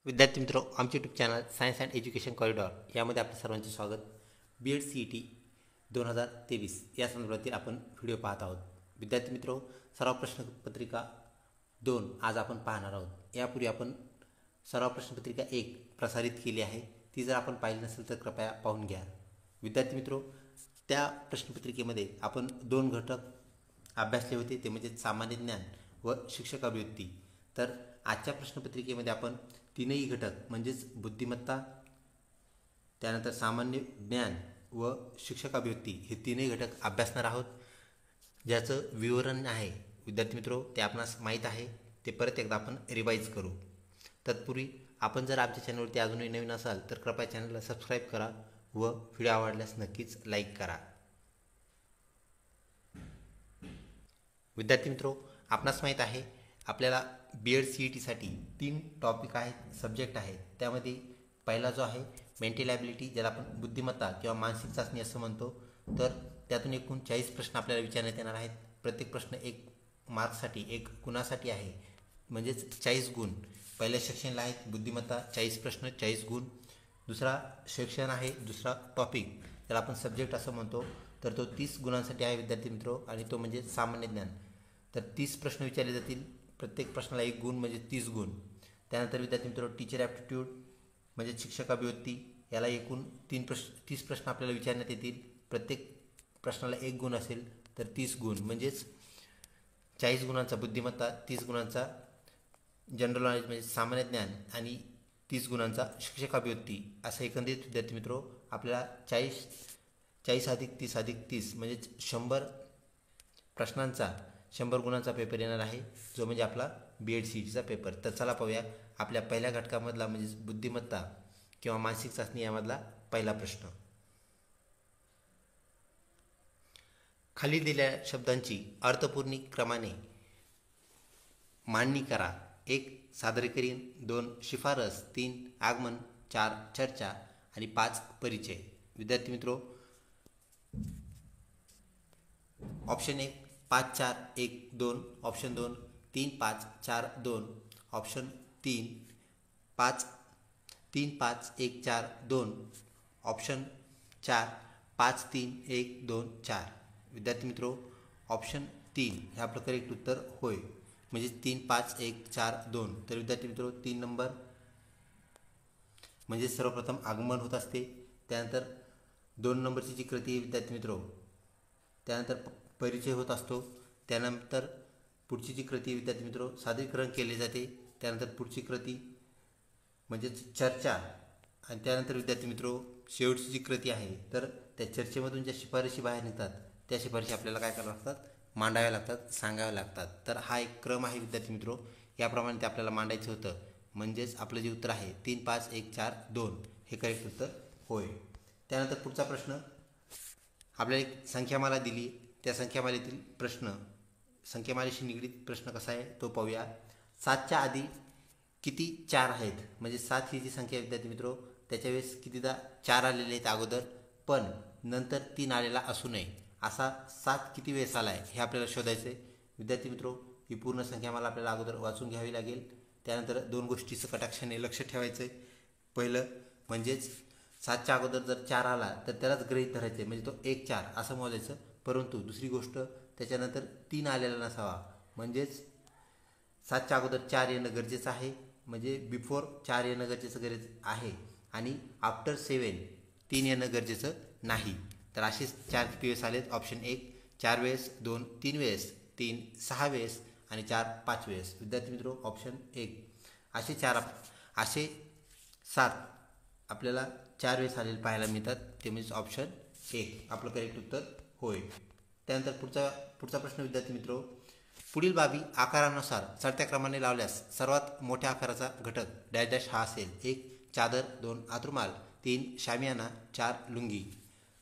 विद्यार्थी मित्रों, आमचे YouTube channel science and education corridor यामध्ये आपलं सर्वांचे स्वागत. BEd CET 2023 या संदर्भातील आपण व्हिडिओ पाहत आहोत. विद्यार्थी मित्रों, सराव प्रश्नपत्रिका 2 आज आपण पाहणार आहोत. यापूर्वी आपण सराव प्रश्नपत्रिका 1 प्रसारित केली आहे. ती जर आपण पाहिली नसेल तर कृपया पाहून घ्या. विद्यार्थी मित्रों, त्या प्रश्नपत्रिकेमध्ये आपण 2 घटक अभ्यासले होते, ते म्हणजे सामान्य ज्ञान व शिक्षक अभिव्यक्ती. तर आजच्या प्रश्नपत्रिकेमध्ये आपण तीनही घटक म्हणजेच बुद्धिमत्ता, त्यानंतर सामान्य ज्ञान व शिक्षक अभिव्यक्ती हे तीनही घटक अभ्यासणार आहोत, ज्याचं विवरण आहे विद्यार्थी मित्रों ते आपणास माहीत आहे. ते परत एकदा आपण रिवाइज करू. तत्पूर्वी आपण जर आमच्या चॅनलवरती अजूनही नवीन असाल तर कृपया चॅनलला सबस्क्राईब करा व व्हिडिओ आवडल्यास नक्कीच लाईक करा. विद्यार्थी मित्रों, आपणास माहीत आहे आपल्याला BEd CETसाठी 3 टॉपिक आहेत, सब्जेक्ट आहेत. त्यामध्ये पहिला जो आहे मेंटल ॲबिलिटी, ज्याला आपण बुद्धिमत्ता किंवा मानसिक चाचणी असं म्हणतो. तर त्यातून एकूण 40 प्रश्न आपल्याला विचारण्यात येणार आहेत. प्रत्येक प्रश्न 1 मार्क्ससाठी, 1 गुणासाठी आहे, म्हणजेच 40 गुण. पहिल्या सेक्शनला आहेत बुद्धिमत्ता, 40 प्रश्न 40 गुण. दुसरा सेक्शन आहे, दुसरा टॉपिक ज्याला आपण सब्जेक्ट असं म्हणतो, तर तो 30 गुणांसाठी आहे विद्यार्थी मित्रों, आणि तो म्हणजे सामान्य ज्ञान. तर 30 प्रश्न विचारले जातील, प्रत्येक प्रश्नाला 1 गुण म्हणजे 30 गुण. त्यानंतर विद्यार्थी मित्रों टीचर ॲप्टिट्यूड म्हणजे शिक्षक अभिव्यक्ती, याला एकूण 30 प्रश्न आपल्याला विचारण्यात येतील. प्रत्येक प्रश्नाला 1 गुण असेल तर 30 गुण, म्हणजेच 40 गुणांचा बुद्धिमत्ता, 30 गुणांचा जनरल नॉलेज म्हणजे सामान्य ज्ञान आणि 30 गुणांचा शिक्षक अभिव्यक्ती, असं एकंदरीत विद्यार्थी मित्रों आपल्याला 40 अधिक 30 अधिक 30 म्हणजेच 100 प्रश्नांचा 100 गुणांचा पेपर येणार आहे, जो म्हणजे आपला BEd CETचा पेपर. तर चला पाहूया आपल्या पहिल्या घटकामधला म्हणजेच बुद्धिमत्ता किंवा मानसिक चाचणी यामधला पहिला प्रश्न. खाली दिलेल्या शब्दांची अर्थपूर्ण क्रमाने मांडणी करा. 1 सादरीकरण, 2 शिफारस, 3 आगमन, 4 चर्चा आणि 5 परिचय. विद्यार्थी मित्रों, ऑप्शन 1 5 4 1 2, ऑप्शन 2 3 5 4 2, ऑप्शन 3 5 3 5 1 4 2, ऑप्शन 4 5 3 1 2 4. विद्यार्थी मित्रों, ऑप्शन 3 हे आपलं करेक्ट उत्तर होय, म्हणजे 3 5 1 4 2. तर विद्यार्थी मित्रों 3 नंबर म्हणजे सर्वप्रथम आगमन होत असते. त्यानंतर 2 नंबरची जी कृती आहे विद्यार्थी मित्रों, त्यानंतर परिचय होत असतो. त्यानंतर पुढची जी कृती विद्यार्थी मित्रों सादरीकरण केले जाते. त्यानंतर पुढची कृती म्हणजेच चर्चा, आणि त्यानंतर विद्यार्थी मित्रों शेवटची जी कृती आहे, तर त्या चर्चेमधून ज्या शिफारशी बाहेर निघतात त्या शिफारशी आपल्याला काय कराव्या लागतात, मांडाव्या लागतात, सांगाव्या लागतात. तर हा एक क्रम आहे विद्यार्थी मित्रों, याप्रमाणे ते आपल्याला मांडायचं होतं. म्हणजेच आपलं जे उत्तर आहे 3 5 1 4 2 हे करेक्ट उत्तर होय. त्यानंतर पुढचा प्रश्न, आपल्याला एक संख्यामाला दिली, त्या संख्यामालेतील प्रश्न, संख्यामालेशी निगडीत प्रश्न कसा आहे तो पाहूया. 7च्या आधी किती 4 आहेत, म्हणजे 7 ही जी संख्या विद्यार्थी मित्रों त्याच्या वेळेस कितीदा 4 आलेले आहेत अगोदर, पण नंतर 3 आलेला असू नये, असा 7 किती वेळेस आला आहे हे आपल्याला शोधायचं आहे. विद्यार्थी मित्रों, ही पूर्ण संख्यामाला आपल्याला अगोदर वाचून घ्यावी लागेल. त्यानंतर 2 गोष्टीचं कटाक्षाने लक्ष ठेवायचं आहे. पहिलं म्हणजेच 7च्या अगोदर जर 4 आला तर त्यालाच गृहीत धरायचं आहे, म्हणजे तो 1 4 असं मोजायचं. परंतु दुसरी गोष्ट, त्याच्यानंतर 3 आलेला नसावा, म्हणजेच 7च्या अगोदर 4 येणं गरजेचं आहे, म्हणजे बिफोर 4 येणं गरजेचं आहे, आणि आफ्टर 7 3 येणं गरजेचं नाही. तर असेच 4 किती वेळेस आलेत, ऑप्शन 1 4 वेळेस, 2 3 वेळेस, 3 6 वेळेस आणि 4 5 वेळेस. विद्यार्थी मित्रों ऑप्शन 1 असे 7 आपल्याला 4 वेळेस आलेले पाहायला मिळतात, ते म्हणजे ऑप्शन 1 आपलं करेक्ट उत्तर होय. त्यानंतर पुढचा प्रश्न विद्यार्थी मित्रों, पुढील बाबी आकारानुसार चढत्या क्रमाने लावल्यास सर्वात मोठ्या आकाराचा घटक डॅश डॅश हा असेल. 1 चादर, 2 आतरुमाल, 3 शामियाना, 4 लुंगी.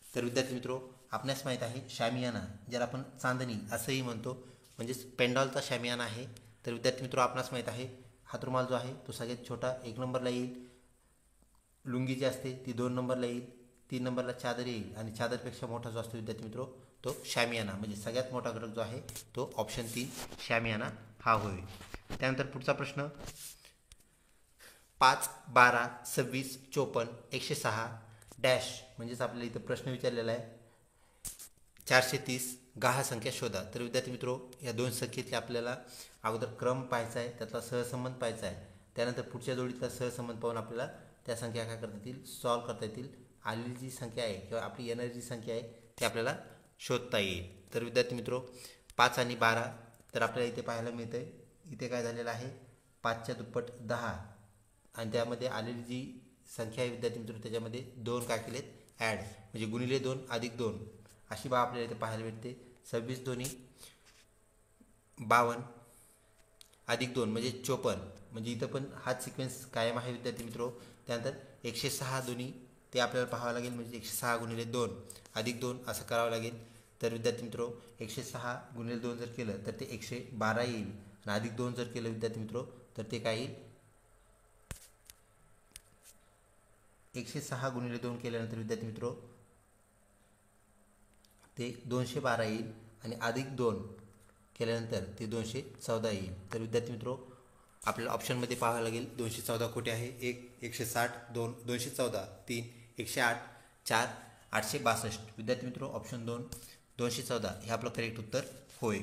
तर विद्यार्थी मित्रों आपणास माहीत आहे शामियाना, ज्याला आपण चांदणी असंही म्हणतो, म्हणजेच पेंडॉलचा शामियाना आहे. तर विद्यार्थी मित्रों आपणास माहीत आहे हातरुमाल जो आहे तो सगळ्यात छोटा 1 नंबरला येईल, लुंगी जी असते ती 2 नंबरला येईल, 3 नंबरला चादर येईल, आणि चादरपेक्षा मोठा जो असतो विद्यार्थी मित्रों तो शामियाना, म्हणजे सगळ्यात मोठा घटक जो आहे तो ऑप्शन 3 शामियाना हा होय. त्यानंतर पुढचा प्रश्न, 5, 12, 26, 54, 106 डॅश म्हणजेच आपल्याला इथं प्रश्न विचारलेला आहे 430 गहाळ संख्या शोधा. तर विद्यार्थी मित्रो या दोन संख्येतले आपल्याला अगोदर क्रम पाहायचा आहे, त्यातला सहसंबंध पाहायचा आहे. त्यानंतर पुढच्या जोडीतला सहसंबंध पाहून आपल्याला त्या संख्या काय करता येतील, सॉल्व करता येतील. आलेली जी संख्या आहे किंवा आपली येणारी जी संख्या आहे ती आपल्याला शोधता येईल. तर विद्यार्थी मित्रो 5 आणि 12 तर आपल्याला इथे पाहायला मिळतं आहे. इथे काय झालेलं आहे 5च्या दुप्पट 10 आणि त्यामध्ये आलेली जी संख्या आहे विद्यार्थी मित्र त्याच्यामध्ये 2 काय केलेत ॲड म्हणजे गुणिले 2 अधिक 2 अशी बाब आपल्याला इथे पाहायला भेटते. 26 दोन्ही 52 अधिक 2 म्हणजे 54 म्हणजे इथं पण हाच सिक्वेन्स कायम आहे विद्यार्थी मित्रो. त्यानंतर 106 दोन्ही ते आपल्याला पाहावं लागेल म्हणजे 106 गुणिले 2 अधिक 2 असं करावं लागेल. तर विद्यार्थी मित्रो 106 गुणिले 2 जर केलं तर ते 112 येईल आणि अधिक 2 जर केलं विद्यार्थी मित्रो तर ते काय येईल 106 गुणिले 2 केल्यानंतर विद्यार्थी मित्रो ते 212 येईल आणि अधिक 2 केल्यानंतर ते 214 येईल. तर विद्यार्थी मित्रो आपल्याला ऑप्शनमध्ये पाहावं लागेल 214 कुठे आहे. 1 160 2 214 3 108 4 862. विद्यार्थी मित्रो ऑप्शन 2 214 हे आपलं करेक्ट उत्तर होय.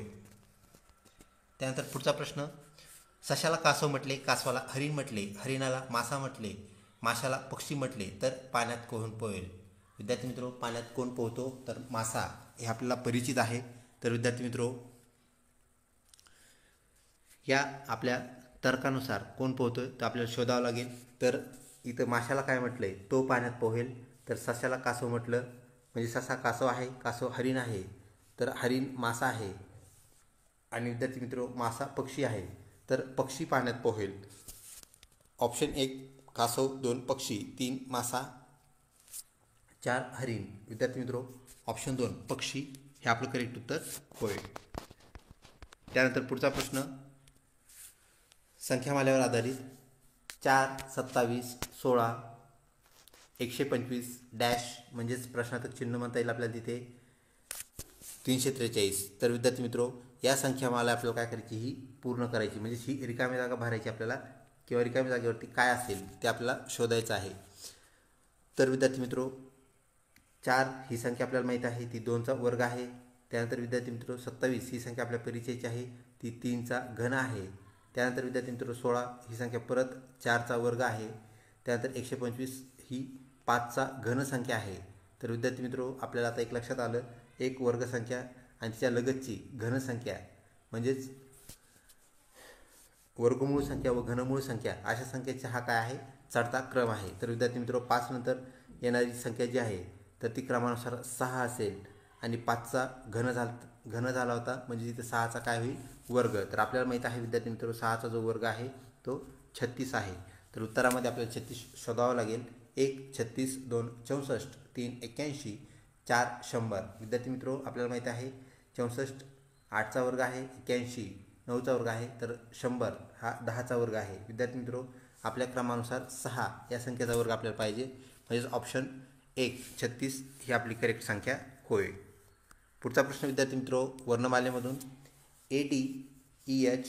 त्यानंतर पुढचा प्रश्न सशाला कासव म्हटले, कासवाला हरिण म्हटले, हरिणाला मासा म्हटले, माशाला पक्षी म्हटले तर पाण्यात कोण पोहेल. विद्यार्थी मित्रो पाण्यात कोण पोहतो तर मासा हे आपल्याला परिचित आहे. तर विद्यार्थी मित्रो या आपल्या तर्कानुसार कोण पोहतोय तर आपल्याला शोधावं लागेल. तर इथं माशाला काय म्हटलंय तो पाण्यात पोहेल. तर सशाला कासव म्हटलं म्हणजे ससा कासव आहे, कासव हरिण आहे, तर हरिण मासा आहे आणि विद्यार्थी मित्रो मासा पक्षी आहे तर पक्षी पाण्यात पोहेल. ऑप्शन 1 कासव, 2 पक्षी, 3 मासा, 4 हरिण. विद्यार्थी मित्रो ऑप्शन 2 पक्षी हे आपलं करेक्ट उत्तर होय. त्यानंतर पुढचा प्रश्न संख्यामालेवर आधारित 4, 27, 16, 125 डॅश म्हणजेच प्रश्नार्थक चिन्ह म्हणता येईल आपल्याला तिथे 343. तर विद्यार्थी मित्रो या संख्यामाला आपल्याला काय करायची ही पूर्ण करायची म्हणजे ही रिकामी जागा भरायची आपल्याला किंवा रिकामी जागेवरती काय असेल ते आपल्याला शोधायचं आहे. तर विद्यार्थी मित्रो 4 ही संख्या आपल्याला माहीत आहे ती 2चा वर्ग आहे. त्यानंतर विद्यार्थी मित्रो 27 ही संख्या आपल्या परिचयाची आहे ती 3चा घन आहे. त्यानंतर विद्यार्थी मित्रो 16 ही संख्या परत 4चा वर्ग आहे. त्यानंतर 125 ही 5चा घन संख्या आहे. तर विद्यार्थी मित्रो आपल्याला आता एक लक्षात आलं एक वर्ग संख्या आणि तिच्या लगतची घन संख्या म्हणजेच वर्गमूळ संख्या व घनमूळ संख्या अशा संख्येचा हा काय आहे चढता क्रम आहे. तर विद्यार्थी मित्रो 5 नंतर येणारी संख्या जी आहे तर ती क्रमानुसार 6 असेल आणि 5चा घन झाला होता म्हणजे तिथे 6चा काय होईल वर्ग. तर आपल्याला माहीत आहे विद्यार्थी मित्रो 6चा जो वर्ग आहे तो 36 आहे. तर उत्तरामध्ये आपल्याला 36 शोधावं लागेल. 1 36 2 64 3 81 4 100. विद्यार्थी मित्रो आपल्याला माहीत आहे 64 8चा वर्ग आहे, 81 9चा वर्ग आहे तर 100 हा 10चा वर्ग आहे. विद्यार्थी मित्रो आपल्या क्रमानुसार 6 या संख्येचा वर्ग आपल्याला पाहिजे म्हणजेच ऑप्शन 1 36 ही आपली करेक्ट संख्या होय. पुढचा प्रश्न विद्यार्थी मित्रो वर्णमालेमधून ADEHIL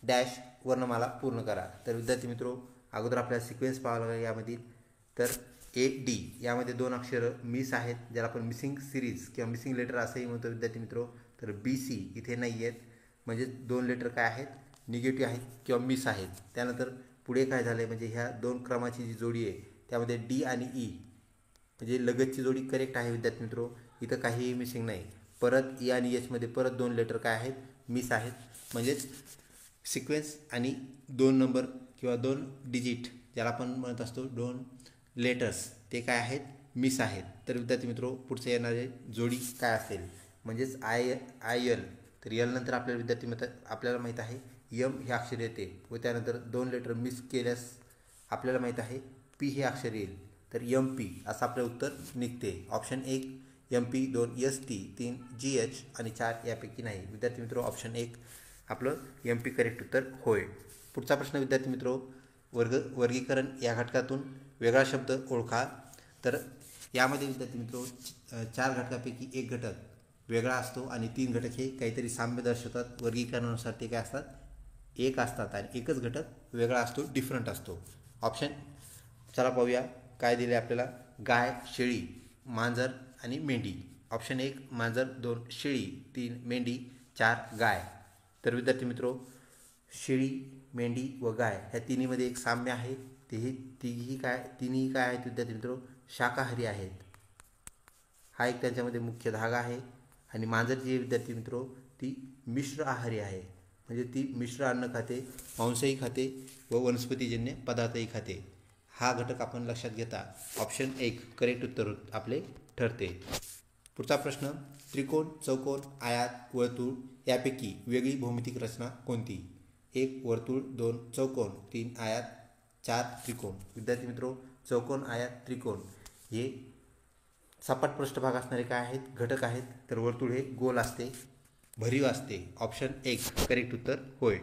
डॅश वर्णमाला पूर्ण करा. तर विद्यार्थी मित्रो अगोदर आपल्याला सिक्वेन्स पाहावा लागेल यामधील. तर AD यामध्ये 2 अक्षरं मिस आहेत ज्याला आपण मिसिंग सिरीज किंवा मिसिंग लेटर असंही म्हणतो विद्यार्थी मित्रो. तर BC इथे नाही आहेत म्हणजे 2 लेटर काय आहेत निगेटिव्ह आहेत किंवा मिस आहेत. त्यानंतर पुढे काय झालं आहे म्हणजे ह्या 2 क्रमाची जी जोडी आहे त्यामध्ये D आणि E म्हणजे लगतची जोडी करेक्ट आहे विद्यार्थी मित्रो. इथं काहीही मिसिंग नाही. परत E आणि H मध्ये परत 2 लेटर काय आहेत मिस आहेत म्हणजेच सिक्वेन्स आणि 2 नंबर किंवा 2 डिजिट ज्याला आपण म्हणत असतो 2 लेटर्स ते काय आहेत मिस आहेत. तर विद्यार्थी मित्रो पुढचे येणारे जोडी काय असेल म्हणजेच IL. तर यल नंतर आपल्याला विद्यार्थी मित्र आपल्याला माहीत आहे M हे अक्षर येते व त्यानंतर 2 लेटर मिस केल्यास आपल्याला माहीत आहे P हे अक्षर येईल. तर MP असं आपलं उत्तर निघते. ऑप्शन 1 MP 2 ST 3 GH आणि 4 यापैकी नाही. विद्यार्थी मित्रो ऑप्शन 1 आपलं MP करेक्ट उत्तर होय. पुढचा प्रश्न विद्यार्थी मित्रो वर्गीकरण या घटकातून वेगळा शब्द ओळखा. तर यामध्ये विद्यार्थी मित्रो 4 घटकापैकी एक घटक वेगळा असतो आणि 3 घटक हे काहीतरी साम्य दर्शवतात. वर्गीकरणानुसार ते काय असतात एक असतात आणि एकच घटक वेगळा असतो, डिफरंट असतो. ऑप्शन चला पाहूया काय दिले आपल्याला. गाय, शेळी, मांजर आणि मेंढी. ऑप्शन 1 मांजर, 2 शेळी, 3 मेंढी, 4 गाय. तर विद्यार्थी मित्रो, शेळी, मेंढी व गाय ह्या तिन्हीमध्ये एक साम्य आहे. तिन्ही काय आहेत विद्यार्थी मित्रो, शाकाहारी आहेत. हा एक त्यांच्यामध्ये मुख्य धागा आहे. आणि मांजर जी विद्यार्थी मित्रो ती मिश्र आहारी आहे, म्हणजे ती मिश्र अन्न खाते, मांसही खाते व वनस्पतीजन्य पदार्थही खाते. हा घटक आपण लक्षात घेता ऑप्शन 1 करेक्ट उत्तर आपले ठरते. पुढचा प्रश्न, त्रिकोण, चौकोन, आयत, वर्तुळ यापैकी वेगळी भौमितिक रचना कोणती? 1 वर्तुळ, 2 चौकोन, 3 आयत, 4 त्रिकोण. विद्यार्थी मित्रो, चौकोन, आयत, त्रिकोण हे सपाट पृष्ठभाग असणारे काय आहेत, घटक आहेत. तर वर्तुळ हे गोल असते, भरीव असते. ऑप्शन 1 करेक्ट उत्तर होय.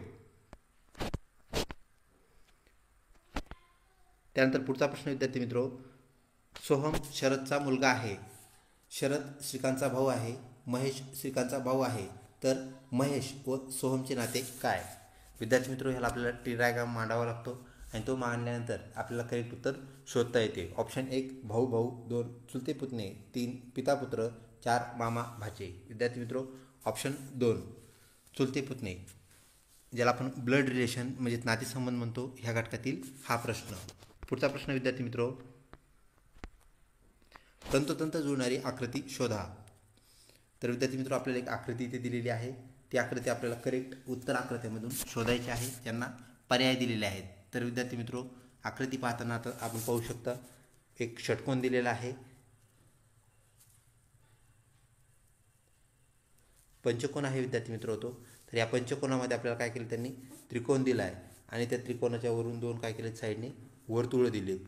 त्यानंतर पुढचा प्रश्न विद्यार्थी मित्रो, सोहम शरदचा मुलगा आहे. शरद श्रीकांतचा भाऊ आहे. महेश श्रीकांतचा भाऊ आहे. तर महेश व सोहमचे नाते काय? विद्यार्थी मित्रो, ह्याला आपल्याला ट्री डायग्राम मांडावा लागतो आणि तो मांडल्यानंतर आपल्याला करेक्ट उत्तर शोधता येते. ऑप्शन 1 भाऊ भाऊ, 2 चुलते पुतणे, 3 पिता पुत्र, 4 मामा भाचे. विद्यार्थी मित्रो, ऑप्शन 2 चुलते पुतणे, ज्याला आपण ब्लड रिलेशन म्हणजे नातेसंबंध म्हणतो, ह्या घटकातील हा प्रश्न. पुढचा प्रश्न विद्यार्थी मित्रो, तंतोतंत जुळणारी आकृती शोधा. तर विद्यार्थी मित्रो, आपल्याला एक आकृती इथे दिलेली आहे. ती आकृती आपल्याला करेक्ट उत्तर आकृत्यामधून शोधायची आहे, त्यांना पर्याय दिलेले आहेत. तर विद्यार्थी मित्रो, आकृती पाहताना आता आपण पाहू शकता एक षटकोन दिलेला आहे, पंचकोन आहे विद्यार्थी मित्रो तो. तर या पंचकोनामध्ये आपल्याला काय केलं, त्यांनी त्रिकोण दिला आहे आणि त्या त्रिकोणाच्या वरून 2 काय केले साईडने वर्तुळ दिलेत.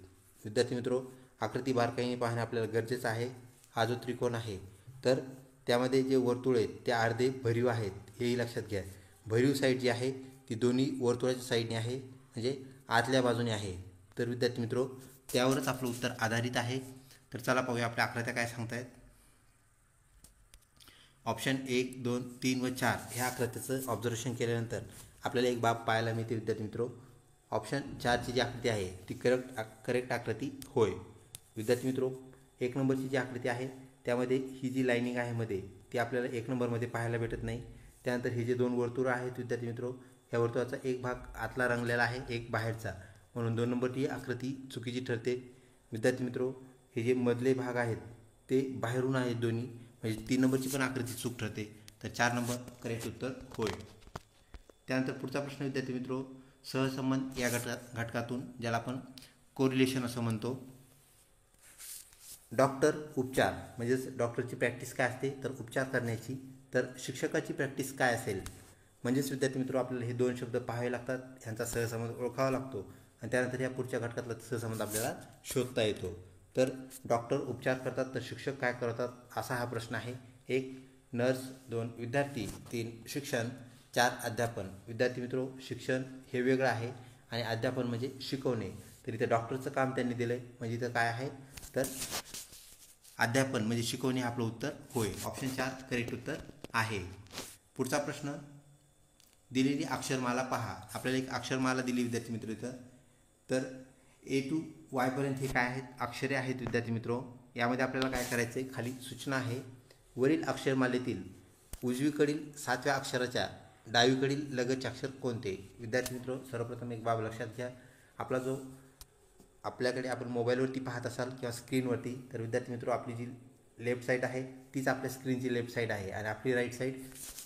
विद्यार्थी मित्रो, आकृती बारकाईने पाहणे आपल्याला गरजेचं आहे. हा जो त्रिकोण आहे तर त्यामध्ये जे वर्तुळ आहेत ते अर्धे भरीव आहेत, हेही लक्षात घ्या. भरीव साईड जी आहे ती दोन्ही वर्तुळाच्या साईडने आहे, म्हणजे आतल्या बाजूने आहे. तर विद्यार्थी मित्रो, त्यावरच आपलं उत्तर आधारित आहे. तर चला पाहूया आपल्या आकृत्या काय सांगतायत. ऑप्शन 1, 2, 3 व 4 ह्या आकृत्याचं ऑब्झर्वेशन केल्यानंतर आपल्याला एक बाब पाहायला मिळते विद्यार्थी मित्रो. ऑप्शन 4ची जी आकृती आहे ती करेक्ट आकृती होय. विद्यार्थी मित्रो, 1 नंबरची जी आकृती आहे त्यामध्ये ही जी लाईनिंग आहे मध्ये ती आपल्याला 1 नंबरमध्ये पाहायला भेटत नाही. त्यानंतर हे जे 2 वर्तुळ आहेत विद्यार्थी मित्रो, या वर्तुळाचा एक भाग आतला रंगलेला आहे, एक बाहेरचा, म्हणून 2 नंबरची आकृती चुकीची ठरते. विद्यार्थी मित्रो, हे जे मधले भाग आहेत ते बाहेरून आहेत दोन्ही, म्हणजे 3 नंबरची पण आकृती चूक ठरते. तर 4 नंबर करेक्ट उत्तर होय. त्यानंतर पुढचा प्रश्न विद्यार्थी मित्रो, सहसंबंध या घटकातून, ज्याला आपण कोरिलेशन असं म्हणतो. डॉक्टर उपचार म्हणजेच डॉक्टरची प्रॅक्टिस काय असते, तर उपचार करण्याची. तर शिक्षकाची प्रॅक्टिस काय असेल, म्हणजेच विद्यार्थी मित्रो आपल्याला हे 2 शब्द पाहावे लागतात, ह्यांचा सहसंबंध ओळखावा लागतो आणि त्यानंतर या पुढच्या घटकातला सहसंबंध आपल्याला शोधता येतो. तर डॉक्टर उपचार करतात तर शिक्षक काय करतात, असा हा प्रश्न आहे. 1 नर्स, 2 विद्यार्थी, 3 शिक्षण, 4 अध्यापन. विद्यार्थी मित्रो, शिक्षण हे वेगळं आहे आणि अध्यापन म्हणजे शिकवणे. तर इथे डॉक्टरचं काम त्यांनी दिलं आहे, म्हणजे इथं काय आहे तर अध्यापन म्हणजे शिकवणे, आपलं उत्तर होय. ऑप्शन 4 करेक्ट उत्तर आहे. पुढचा प्रश्न, दिलेली अक्षरमाला पहा. आपल्याला एक अक्षरमाला दिली विद्यार्थी मित्र इथं. तर A to Y पर्यंत हे काय आहेत, अक्षरे आहेत विद्यार्थी मित्रो. यामध्ये आपल्याला काय करायचं आहे, खाली सूचना आहे. वरील अक्षरमालेतील उजवीकडील 7व्या अक्षराच्या डावीकडील लगतचे अक्षर कोणते? विद्यार्थी मित्रो, सर्वप्रथम एक बाब लक्षात घ्या. आपला जो आपल्याकडे आपण मोबाईलवरती पाहत असाल किंवा स्क्रीनवरती, तर विद्यार्थी मित्रो आपली जी लेफ्ट साईड आहे तीच आपल्या स्क्रीनची लेफ्ट साईड आहे आणि आपली राईट साईड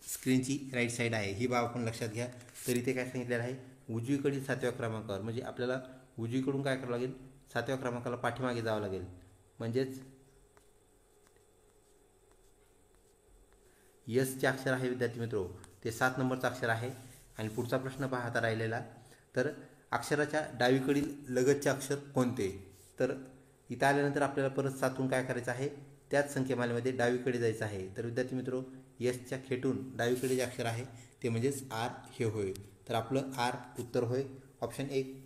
स्क्रीनची राईट साईड आहे. ही बाब आपण लक्षात घ्या. तर इथे काय सांगितलेलं आहे, उजवीकडील 7व्या क्रमांकावर, म्हणजे आपल्याला उजवीकडून काय करावं लागेल, 7व्या क्रमांकाला पाठीमागे जावं लागेल. म्हणजेच यसचे अक्षर आहे विद्यार्थी मित्रो ते 7 नंबरचं अक्षर आहे. आणि पुढचा प्रश्न पहा आता राहिलेला. तर अक्षराच्या डावीकडील लगतचे अक्षर कोणते? तर इथं आल्यानंतर आपल्याला परत 7तून काय करायचं आहे, त्याच संख्यामालेमध्ये डावीकडे जायचं आहे. तर विद्यार्थी मित्रो, यसच्या खेटून डावीकडे जे अक्षर आहे ते म्हणजेच आर हे होय. तर आपलं आर उत्तर होय. Option 1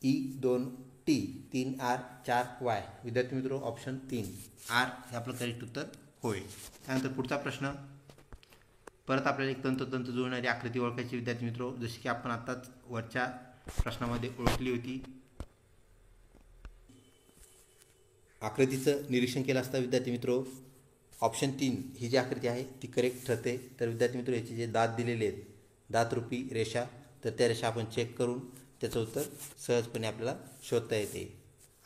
E 2 T 3 R 4 Y. विद्यार्थी मित्रो, ऑप्शन 3 आर हे आपलं करेक्ट उत्तर होय. त्यानंतर पुढचा प्रश्न, परत आपल्याला एक तंतोतंत जुळणारी आकृती ओळखायची विद्यार्थी मित्रो, जशी की आपण आत्ताच वरच्या प्रश्नामध्ये ओळखली होती. आकृतीचं निरीक्षण केलं असता विद्यार्थी मित्रो ऑप्शन 3 ही जी आकृती आहे ती करेक्ट ठरते. तर विद्यार्थी मित्रो याचे जे दात दिलेले आहेत, दातरूपी रेषा, तर त्या रेषा आपण चेक करून त्याचं उत्तर सहजपणे आपल्याला शोधता येते.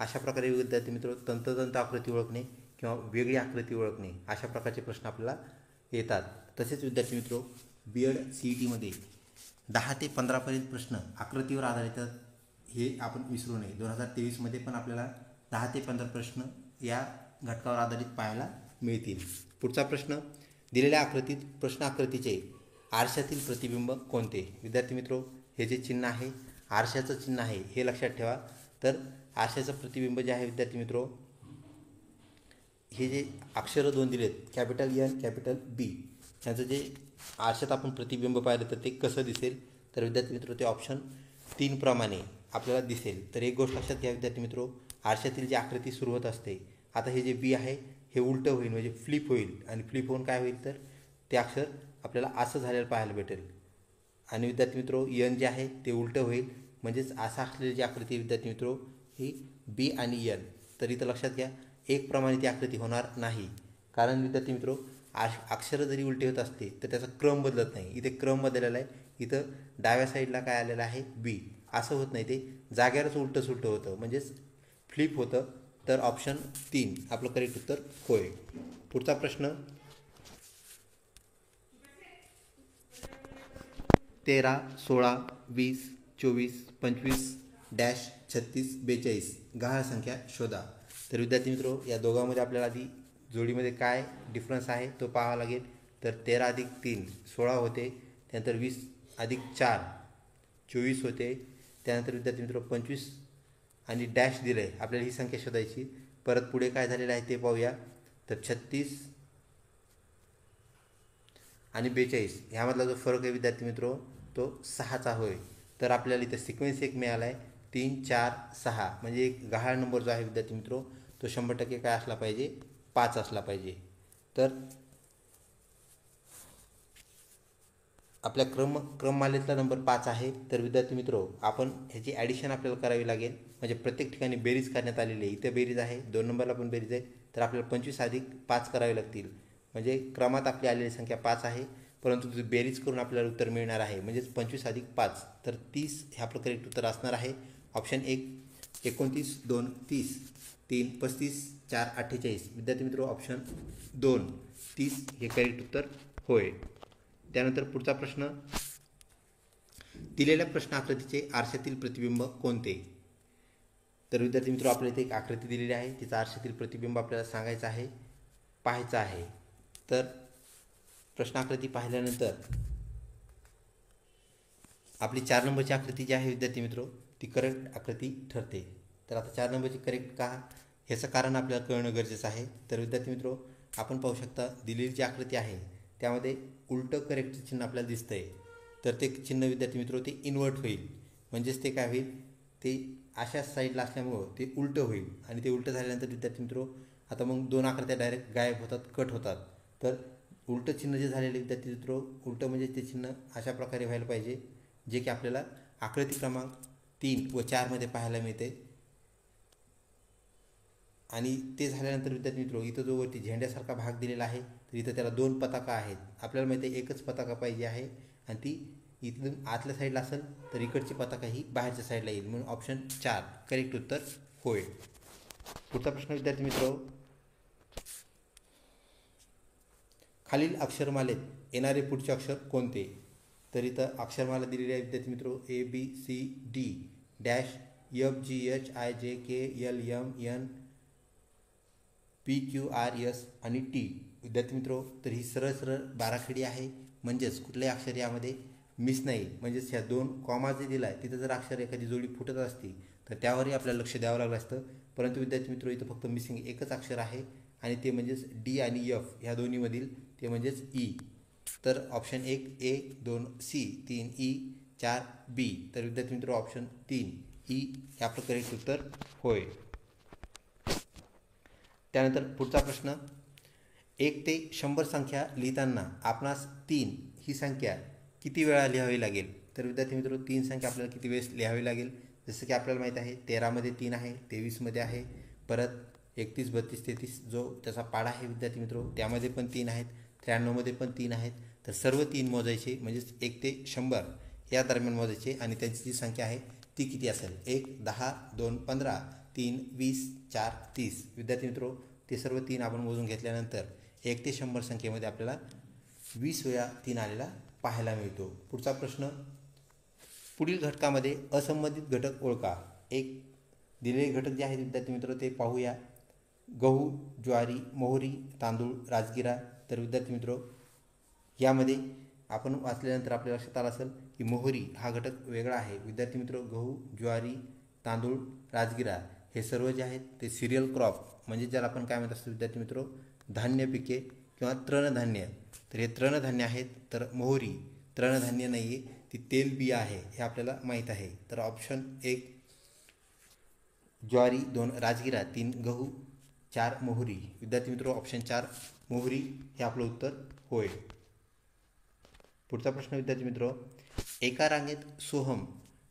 अशा प्रकारे विद्यार्थी मित्रो तंतोतंत आकृती ओळखणे किंवा वेगळी आकृती ओळखणे अशा प्रकारचे प्रश्न आपल्याला येतात. तसेच विद्यार्थी मित्रो BEd CETमध्ये 10 ते 15पर्यंत प्रश्न आकृतीवर आधारित हे आपण विसरू नये. 2023मध्ये पण आपल्याला 10 ते 15 प्रश्न या घटकावर आधारित पाहायला मिळतील. पुढचा प्रश्न, दिलेल्या आकृतीत प्रश्न आकृतीचे आरशातील प्रतिबिंब कोणते? विद्यार्थी मित्रो हे जे चिन्ह आहे आरशाचं चिन्ह आहे हे लक्षात ठेवा. तर आरशाचं प्रतिबिंब जे आहे विद्यार्थी मित्रो, हे जे अक्षरं 2 दिलेत कॅपिटल N कॅपिटल B, त्यांचं जे आरशात आपण प्रतिबिंब पाहिलं तर ते कसं दिसेल? तर विद्यार्थी मित्रो ते ऑप्शन 3 प्रमाणे आपल्याला दिसेल. तर एक गोष्ट लक्षात घ्या विद्यार्थी मित्रो, आरशातील जी आकृती सुरू होत असते, आता हे जे B आहे हे उलटं होईल म्हणजे फ्लिप होईल आणि फ्लिप होऊन काय होईल तर ते अक्षर आपल्याला असं झालेलं पाहायला भेटेल. आणि विद्यार्थी मित्रो N जे आहे ते उलटं होईल म्हणजेच असं असलेली जी आकृती विद्यार्थी मित्रो ही B आणि N. तर इथं लक्षात घ्या एक प्रमाणे ती आकृती होणार नाही. कारण विद्यार्थी मित्रो अक्षरं जरी उलटे होत असते तर त्याचा क्रम बदलत नाही. इथे क्रम बदललेला आहे. इथं डाव्या साईडला काय आलेलं आहे B, असं होत नाही, ते जाग्यावरच उलटं सुलटं होतं म्हणजेच फ्लिप होतं. तर ऑप्शन 3 आपलं करेक्ट उत्तर होय. पुढचा प्रश्न 13, 16, 20, 24, 25, डॅश 36, 42 गहाळ संख्या शोधा. तर विद्यार्थी मित्रो या दोघांमध्ये आपल्याला आधी जोडीमध्ये काय डिफरन्स आहे तो पाहावा लागेल. तर 13 अधिक 3 16 होते, त्यानंतर 20 अधिक 4 24 होते, त्यानंतर विद्यार्थी मित्रो 25 आणि डॅश दिलं आहे आपल्याला ही संख्या शोधायची. परत पुढे काय झालेलं आहे ते पाहूया. तर 36 आणि 42 ह्यामधला जो फरक आहे विद्यार्थी मित्रो तो 6चा होय. तर आपल्याला इथं सिक्वेन्स एक मिळाला आहे 3, 4, 6 म्हणजे एक गहाळ नंबर जो आहे विद्यार्थी मित्रो तो 100% काय असला पाहिजे 5 असला पाहिजे. तर आपल्या क्रममालेतला नंबर 5 आहे. तर विद्यार्थी मित्रो आपण ह्याची ॲडिशन आपल्याला करावी लागेल म्हणजे प्रत्येक ठिकाणी बेरीज करण्यात आलेली आहे. इथे बेरीज आहे, 2 नंबरला पण बेरीज आहे. तर आपल्याला 25 अधिक 5 करावे लागतील म्हणजे क्रमात आपली आलेली संख्या 5 आहे, परंतु ती बेरीज करून आपल्याला उत्तर मिळणार आहे म्हणजेच 25 अधिक 5. तर 30 हे आपलं करेक्ट उत्तर असणार आहे. ऑप्शन 1 29, 2 30, 3 35, 4 48 विद्यार्थी मित्रो ऑप्शन 2 30 हे करेक्ट उत्तर होय. त्यानंतर पुढचा प्रश्न, दिलेल्या प्रश्न आकृतीचे आरशातील प्रतिबिंब कोणते? तर विद्यार्थी मित्रो आपल्याला इथे एक आकृती दिलेली आहे, तिचा आरशातील प्रतिबिंब आपल्याला सांगायचं आहे, पाहायचं आहे. तर प्रश्न आकृती पाहिल्यानंतर आपली 4 नंबरची आकृती जी आहे विद्यार्थी मित्रो ती करेक्ट आकृती ठरते. तर आता 4 नंबरची करेक्ट का ह्याचं कारण आपल्याला कळणं गरजेचं आहे. तर विद्यार्थी मित्रो आपण पाहू शकता दिलेली जी आकृती आहे त्यामध्ये उलटं करेक्ट चिन्ह आपल्याला दिसतं आहे. तर ते चिन्ह विद्यार्थी मित्रो ते इन्व्हर्ट होईल म्हणजेच ते काय होईल ते अशा साईडला असल्यामुळं ते उलटं होईल आणि ते उलटं झाल्यानंतर विद्यार्थी मित्रो आता मग 2 आकृत्या डायरेक्ट गायब होतात, कट होतात. तर उलटं चिन्ह जे झालेले विद्यार्थी मित्रो उलटं म्हणजे ते चिन्ह अशा प्रकारे व्हायला पाहिजे जे की आपल्याला आकृती क्रमांक 3 व 4 मध्ये पाहायला मिळते. आणि ते झाल्यानंतर विद्यार्थी मित्रो इथं जो वरती झेंड्यासारखा भाग दिलेला आहे तर इथं त्याला 2 पताका आहेत. आपल्याला माहिती आहे एकच पताका पाहिजे आहे आणि ती इथून आतल्या साईडला असेल तर इकडची पताका ही बाहेरच्या साईडला येईल म्हणून ऑप्शन 4 करेक्ट उत्तर होय. पुढचा प्रश्न विद्यार्थी मित्रो, खालील अक्षरमालेत येणारे पुढचे अक्षर कोणते? तर इथं अक्षरमाला दिलेली आहे विद्यार्थी मित्रो ABCD डॅश FGHIJKLMN PQRS आणि T विद्यार्थी मित्रो. तर ही सरळ सरळ बाराखडी आहे म्हणजेच कुठल्याही अक्षर यामध्ये मिस नाही. म्हणजेच ह्या 2 कॉमा जे दिला आहे तिथं जर अक्षर एखादी जोडी फुटत असती तर त्यावरही आपल्याला लक्ष द्यावं लागलं असतं. परंतु विद्यार्थी मित्रो इथं फक्त मिसिंग एकच अक्षर आहे आणि ते म्हणजेच D आणि F ह्या दोन्हीमधील ते म्हणजेच E. तर option 1 A, 2 C, 3 E, 4 B. तर विद्यार्थी मित्रो ऑप्शन 3 E हे आपलं करेक्ट उत्तर होय. त्यानंतर पुढचा प्रश्न, 1 ते 100 संख्या लिहिताना आपणास 3 ही संख्या किती वेळा लिहावी लागेल? तर विद्यार्थी मित्र 3 संख्या आपल्याला किती वेळेस लिहावी लागेल? जसं की आपल्याला माहीत आहे 13मध्ये 3 आहे, 23मध्ये आहे, परत 31, 32, 33 जो त्याचा पाढा आहे विद्यार्थी मित्र त्यामध्ये पण 3 आहेत, 93मध्ये पण 3 आहेत. तर सर्व 3 मोजायचे म्हणजेच 1 ते 100 या दरम्यान मोजायचे आणि त्यांची जी संख्या आहे ती किती असेल? 1, 10, 2, 15, 3, 20, 4, 30. विद्यार्थी मित्र ते सर्व 3 आपण मोजून घेतल्यानंतर 1 ते 100 संख्येमध्ये आपल्याला 20 वेळा 3 आलेला पाहायला मिळतो. पुढचा प्रश्न, पुढील घटकामध्ये असंबंधित घटक ओळखा. एक दिलेले घटक जे आहेत विद्यार्थी मित्र ते पाहूया. गहू, ज्वारी, मोहरी, तांदूळ, राजगिरा. तर विद्यार्थी मित्र यामध्ये आपण वाचल्यानंतर आपल्या लक्षात आलं असेल की मोहरी हा घटक वेगळा आहे. विद्यार्थी मित्र गहू, ज्वारी, तांदूळ, राजगिरा हे सर्व जे आहेत ते सिरियल क्रॉप म्हणजे ज्याला आपण काय म्हणत असतो विद्यार्थी मित्र धान्य पिके किंवा तृणधान्य. तर हे तृणधान्य आहेत. तर मोहरी तृणधान्य नाही आहे, ती तेलबिया आहे हे आपल्याला माहीत आहे. तर ऑप्शन 1 ज्वारी, 2 राजगिरा, 3 गहू, 4 मोहरी. विद्यार्थी मित्र ऑप्शन 4 मोहरी हे आपलं उत्तर होय. पुढचा प्रश्न विद्यार्थी मित्र, एका रांगेत सोहम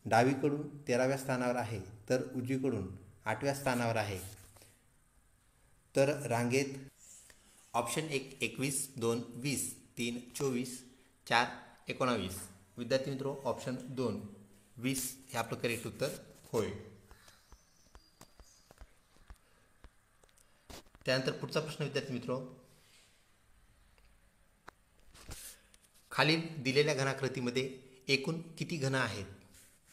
डावीकडून 13व्या स्थानावर आहे तर उजवीकडून 8व्या स्थानावर आहे. तर रांगेत ऑप्शन 1 21, 2 20, 3 24, 4 19. विद्यार्थी मित्र ऑप्शन 2 20 हे आपलं करेक्ट उत्तर होय. त्यानंतर पुढचा प्रश्न विद्यार्थी मित्र, खालील दिलेल्या घनाकृतीमध्ये एकूण किती घन आहेत?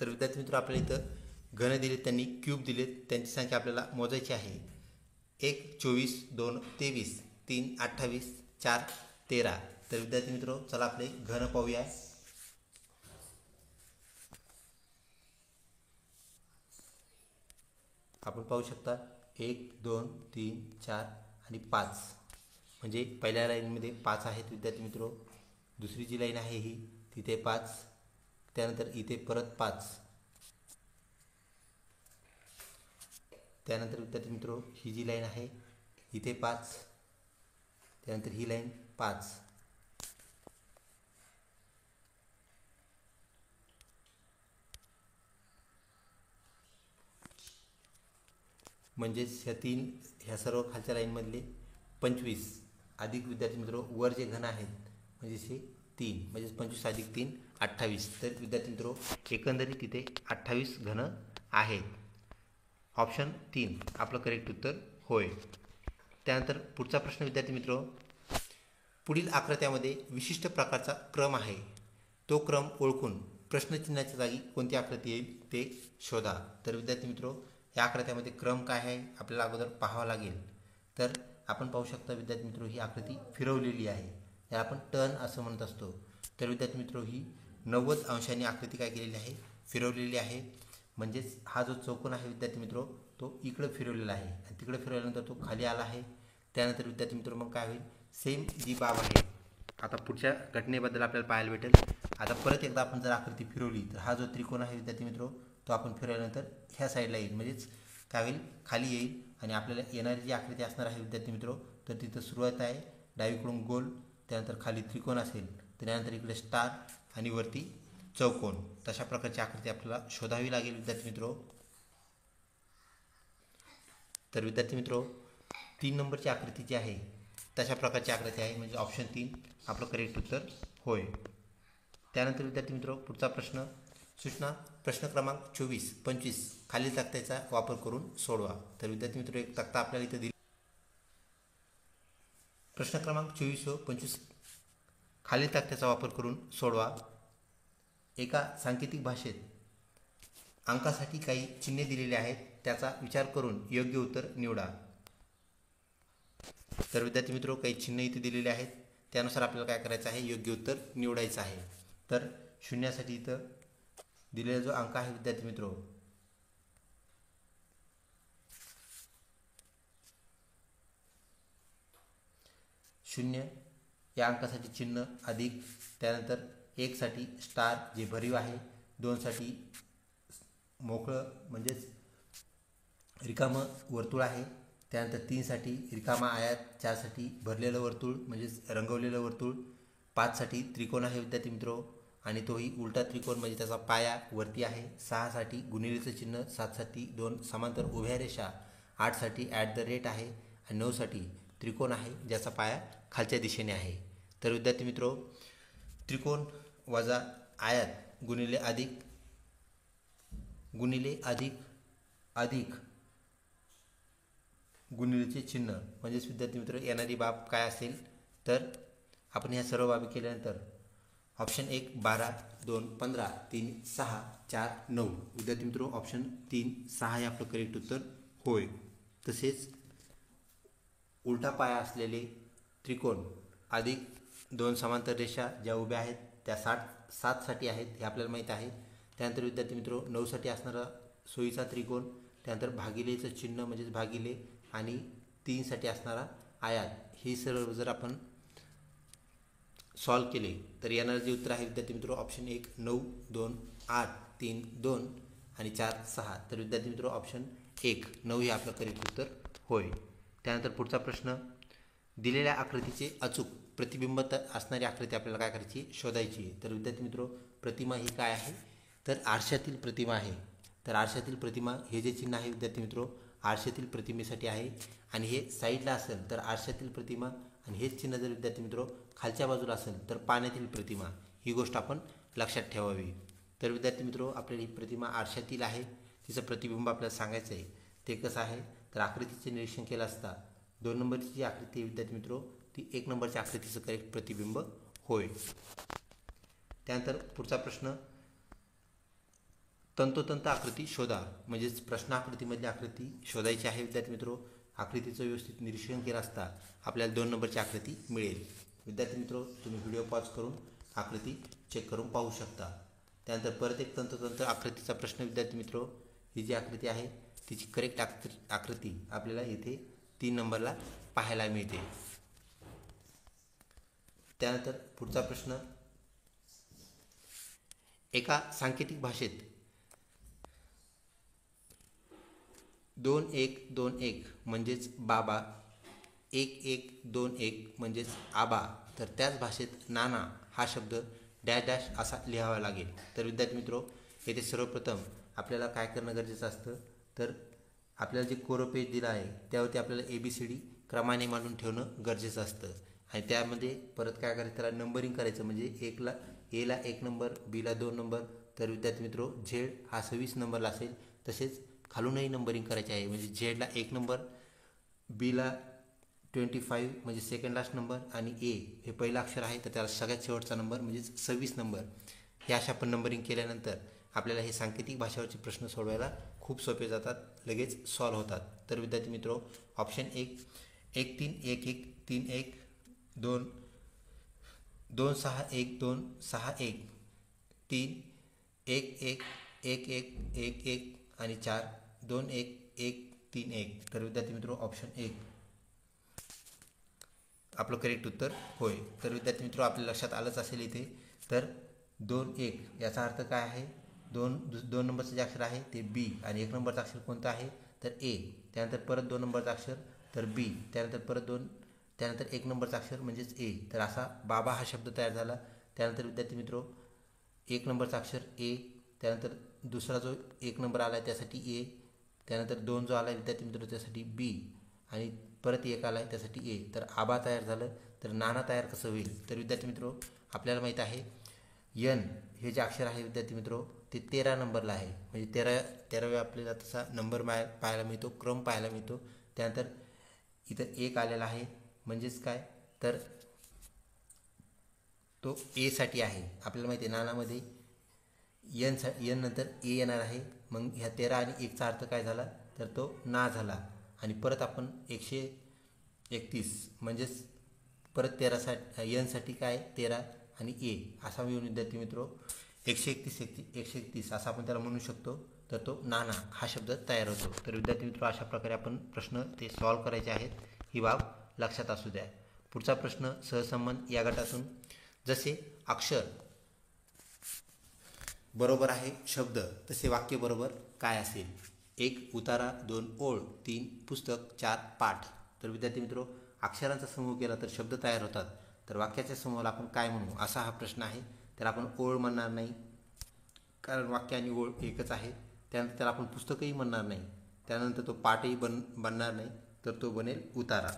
तर विद्यार्थी मित्र आपल्याला इथं घन दिलेत, त्यांनी क्यूब दिलेत, त्यांची संख्या आपल्याला मोजायची आहे. 1 24, 2 23, 3 28, 4 13. तर विद्यार्थी मित्र चला आपले घन पाहूया. आपण पाहू शकता 1 2 3 4 आणि 5 म्हणजे पहिल्या लाईनमध्ये 5 आहेत विद्यार्थी मित्र. दुसरी जी लाईन आहे ही तिथे 5, त्यानंतर इथे परत 5, त्यानंतर विद्यार्थी मित्र ही जी लाईन आहे इथे 5, त्यानंतर ही लाईन 5, म्हणजेच ह्या सर्व खालच्या लाईनमधले 25 अधिक विद्यार्थी मित्र वर जे घन आहेत म्हणजेच हे 3 म्हणजेच 25 अधिक 3 28. तर विद्यार्थी मित्र एकंदरीत तिथे 28 घन आहेत. ऑप्शन 3 आपलं करेक्ट उत्तर होय. त्यानंतर पुढचा प्रश्न विद्यार्थी मित्र, पुढील आकृत्यामध्ये विशिष्ट प्रकारचा क्रम आहे, तो क्रम ओळखून प्रश्नचिन्हाच्या जागी कोणती आकृती येईल ते शोधा. तर विद्यार्थी मित्र या आकृत्यामध्ये क्रम काय आहे आपल्याला अगोदर पाहावा लागेल. तर आपण पाहू शकता विद्यार्थी मित्र ही आकृती फिरवलेली आहे, याला आपण टर्न असं म्हणत असतो. तर विद्यार्थी मित्र ही 90 अंशांनी आकृती काय केलेली आहे फिरवलेली आहे. म्हणजेच हा जो चौकोन आहे विद्यार्थी मित्र तो इकडं फिरवलेला आहे आणि तिकडे फिरवल्यानंतर तो खाली आला आहे. त्यानंतर विद्यार्थी मित्र मग काय होईल, सेम जी बाब आहे आता पुढच्या घटनेबद्दल आपल्याला पाहायला भेटेल. आता परत एकदा आपण जर आकृती फिरवली तर हा जो त्रिकोण आहे विद्यार्थी मित्र तो आपण फिरवल्यानंतर ह्या साईडला येईल, म्हणजेच काय होईल खाली येईल आणि आपल्याला येणारी जी आकृती असणार आहे विद्यार्थी मित्र तर तिथं सुरुवात आहे डावीकडून गोल, त्यानंतर खाली त्रिकोण असेल, त्यानंतर इकडे स्टार आणि वरती चौकोन. तशा प्रकारची आकृती आपल्याला शोधावी लागेल विद्यार्थी मित्र. तर विद्यार्थी मित्र 3 नंबरची आकृती जी आहे तशा प्रकारची आकृती आहे, म्हणजे ऑप्शन 3 आपलं करेक्ट उत्तर होय. त्यानंतर विद्यार्थी मित्र पुढचा प्रश्न, सूचना प्रश्न क्रमांक 24, 25 खालील तक्त्याचा वापर करून सोडवा. तर विद्यार्थी मित्र एक तक्ता आपल्याला इथे दिला. प्रश्न क्रमांक 24 व 25 खालील तक्त्याचा वापर करून सोडवा. एका सांकेतिक भाषेत अंकासाठी काही चिन्हे दिलेली आहेत, त्याचा विचार करून योग्य उत्तर निवडा. तर विद्यार्थी मित्र काही चिन्ह इथे दिलेले आहेत, त्यानुसार आपल्याला काय करायचं आहे योग्य उत्तर निवडायचं आहे. तर शून्यासाठी इथं दिलेला जो अंक आहे विद्यार्थी मित्र शून्य या अंकासाठी चिन्ह अधिक, त्यानंतर 1 साठी स्टार जे भरीव आहे, 2 साठी मोकळं म्हणजेच रिकामं वर्तुळ आहे, त्यानंतर 3साठी रिकामा आयात, 4साठी भरलेलं वर्तुळ म्हणजेच रंगवलेलं वर्तुळ, 5साठी त्रिकोण आहे विद्यार्थी मित्रो आणि तोही उलटा त्रिकोण म्हणजे त्याचा पाया वरती आहे, 6साठी गुणिलेचं चिन्ह, 7साठी 2 समांतर उभ्या रेषा, 8साठी @ आहे आणि 9साठी त्रिकोण आहे ज्याचा पाया खालच्या दिशेने आहे. तर विद्यार्थी मित्रो त्रिकोण वजा आयात गुणिले अधिक अधिक गुणिलेचे चिन्ह म्हणजेच विद्यार्थी मित्र येणारी बाब काय असेल तर आपण ह्या सर्व बाबी केल्यानंतर ऑप्शन 1 12, 2 15, 3 6, 4 9 विद्यार्थी मित्र ऑप्शन 3 6 हे आपलं करेक्ट उत्तर होय. तसेच उलटा पाया असलेले त्रिकोण अधिक 2 समांतर रेषा ज्या उभ्या आहेत त्या 7साठी आहेत हे आपल्याला माहीत आहे. त्यानंतर विद्यार्थी मित्र 9साठी असणारा सोयीचा त्रिकोण, त्यानंतर भागिलेचं चिन्ह म्हणजेच भागिले आणि 3साठी असणारा आयात, हे सर्व जर आपण सॉल्व केले तर येणारं जे उत्तर आहे विद्यार्थी मित्र ऑप्शन 1 9, 2 8, 3 2 आणि 4 6. तर विद्यार्थी मित्र ऑप्शन 1 9 हे आपलं करेक्ट उत्तर होय. त्यानंतर पुढचा प्रश्न, दिलेल्या आकृतीचे अचूक प्रतिबिंब असणारी आकृती आपल्याला काय करायची शोधायची. तर विद्यार्थी मित्र प्रतिमा ही काय आहे तर आरशातील प्रतिमा आहे. तर आरशातील प्रतिमा हे जे चिन्ह आहे विद्यार्थी मित्र आरशातील प्रतिमेसाठी आहे आणि हे साईडला असेल तर आरशातील प्रतिमा आणि हेच चिन्ह जर विद्यार्थी मित्र खालच्या बाजूला असेल तर पाण्यातील प्रतिमा, ही गोष्ट आपण लक्षात ठेवावी. तर विद्यार्थी मित्र आपल्याला ही प्रतिमा आरशातील आहे, तिचं प्रतिबिंब आपल्याला सांगायचं आहे. ते कसं आहे तर आकृतीचे निरीक्षण केलं असता 2 नंबरची जी आकृती आहे विद्यार्थी मित्र ती 1 नंबरच्या आकृतीचं करेक्ट प्रतिबिंब होय. त्यानंतर पुढचा प्रश्न, तंतोतंत आकृती शोधा म्हणजेच प्रश्न आकृतीमधली आकृती शोधायची आहे विद्यार्थी मित्रो. आकृतीचं व्यवस्थित निरीक्षण केलं असता आपल्याला 2 नंबरची आकृती मिळेल. विद्यार्थी मित्रो तुम्ही व्हिडिओ पॉज करून आकृती चेक करून पाहू शकता. त्यानंतर परत एक तंतोतंत आकृतीचा प्रश्न विद्यार्थी मित्रो, ही जी आकृती आहे तिची करेक्ट आकृती आपल्याला इथे 3 नंबरला पाहायला मिळते. त्यानंतर पुढचा प्रश्न, एका सांकेतिक भाषेत 2121 म्हणजेच बाबा, 1121 म्हणजेच आबा, तर त्याच भाषेत नाना हा शब्द डॅश डॅश असा लिहावा लागेल. तर विद्यार्थी मित्रो येथे सर्वप्रथम आपल्याला काय करणं गरजेचं असतं तर आपल्याला जे कोरं पेज दिलं आहे त्यावरती आपल्याला ABCD क्रमाने मांडून ठेवणं गरजेचं असतं आणि त्यामध्ये परत काय करायचं त्याला नंबरिंग करायचं म्हणजे Aला 1 नंबर, Bला 2 नंबर, तर विद्यार्थी मित्रो Z हा 26 नंबरला असेल. तसेच खालूनही नंबरिंग करायचे आहे म्हणजे Zला 1 नंबर, Bला 25 म्हणजे सेकंड लास्ट नंबर आणि A हे पहिलं अक्षर आहे तर त्याला सगळ्यात शेवटचा नंबर म्हणजेच 26 नंबर. हे अशा आपण नंबरिंग केल्यानंतर आपल्याला हे सांकेतिक भाषेवरचे प्रश्न सोडवायला खूप सोपे जातात, लगेच सॉल्व होतात. तर विद्यार्थी मित्रो ऑप्शन 1 1 3 1 1 3 1 2 2 6 1 2 6 1 3 1 1 1 1 1 1 आणि 4 2 1 1 3 1. तर विद्यार्थी मित्रो ऑप्शन 1 आपलं करेक्ट उत्तर होय. तर विद्यार्थी मित्रो आपल्या लक्षात आलंच असेल इथे तर 2 1 याचा अर्थ काय आहे, 2 नंबरचं जे अक्षर आहे ते B आणि 1 नंबरचं अक्षर कोणतं आहे तर A, त्यानंतर परत 2 नंबरचं अक्षर तर B, त्यानंतर परत 2, त्यानंतर 1 नंबरचं अक्षर म्हणजेच A. तर असा बाबा हा शब्द तयार झाला. त्यानंतर विद्यार्थी मित्रो 1 नंबरचं अक्षर A, त्यानंतर दुसरा जो 1 नंबर आला आहे त्यासाठी A, त्यानंतर 2 जो आला आहे विद्यार्थी मित्रो त्यासाठी B आणि परत 1 आला आहे त्यासाठी A. तर आबा तयार झालं. तर नाना तयार कसं होईल तर विद्यार्थी मित्रो आपल्याला माहीत आहे N हे जे अक्षर आहे विद्यार्थी मित्रो ते 13 नंबरला आहे म्हणजे 13व्या आपल्याला तसा नंबर पाहायला मिळतो, क्रम पाहायला मिळतो. त्यानंतर इथं 1 आलेला आहे म्हणजेच काय तर तो A साठी आहे. आपल्याला माहिती आहे नानामध्ये N नंतर A येणार आहे. मग ह्या 13 आणि 1चा अर्थ काय झाला तर तो ना झाला आणि परत आपण 131 म्हणजेच परत 13 N साठी काय 13 आणि A असा मिळून विद्यार्थी मित्रो 131 असा आपण त्याला म्हणू शकतो. तर तो नाना हा शब्द तयार होतो. तर विद्यार्थी मित्रो अशा प्रकारे आपण प्रश्न ते सॉल्व करायचे आहेत, ही बाब लक्षात असू द्या. पुढचा प्रश्न, सहसंबंध या गटातून जसे अक्षर बरोबर आहे शब्द तसे वाक्य बरोबर काय असेल. 1 उतारा, 2 ओळ, 3 पुस्तक, 4 पाठ. तर विद्यार्थी मित्रो, अक्षरांचा समूह केला तर शब्द तयार होतात. तर वाक्याच्या समूहाला आपण काय म्हणू असा हा प्रश्न आहे. तर आपण ओळ म्हणणार नाही, कारण वाक्य आणि ओळ एकच आहे. त्यानंतर त्याला आपण पुस्तकही म्हणणार नाही. त्यानंतर तो पाठही बनणार नाही, तर तो बनेल उतारा.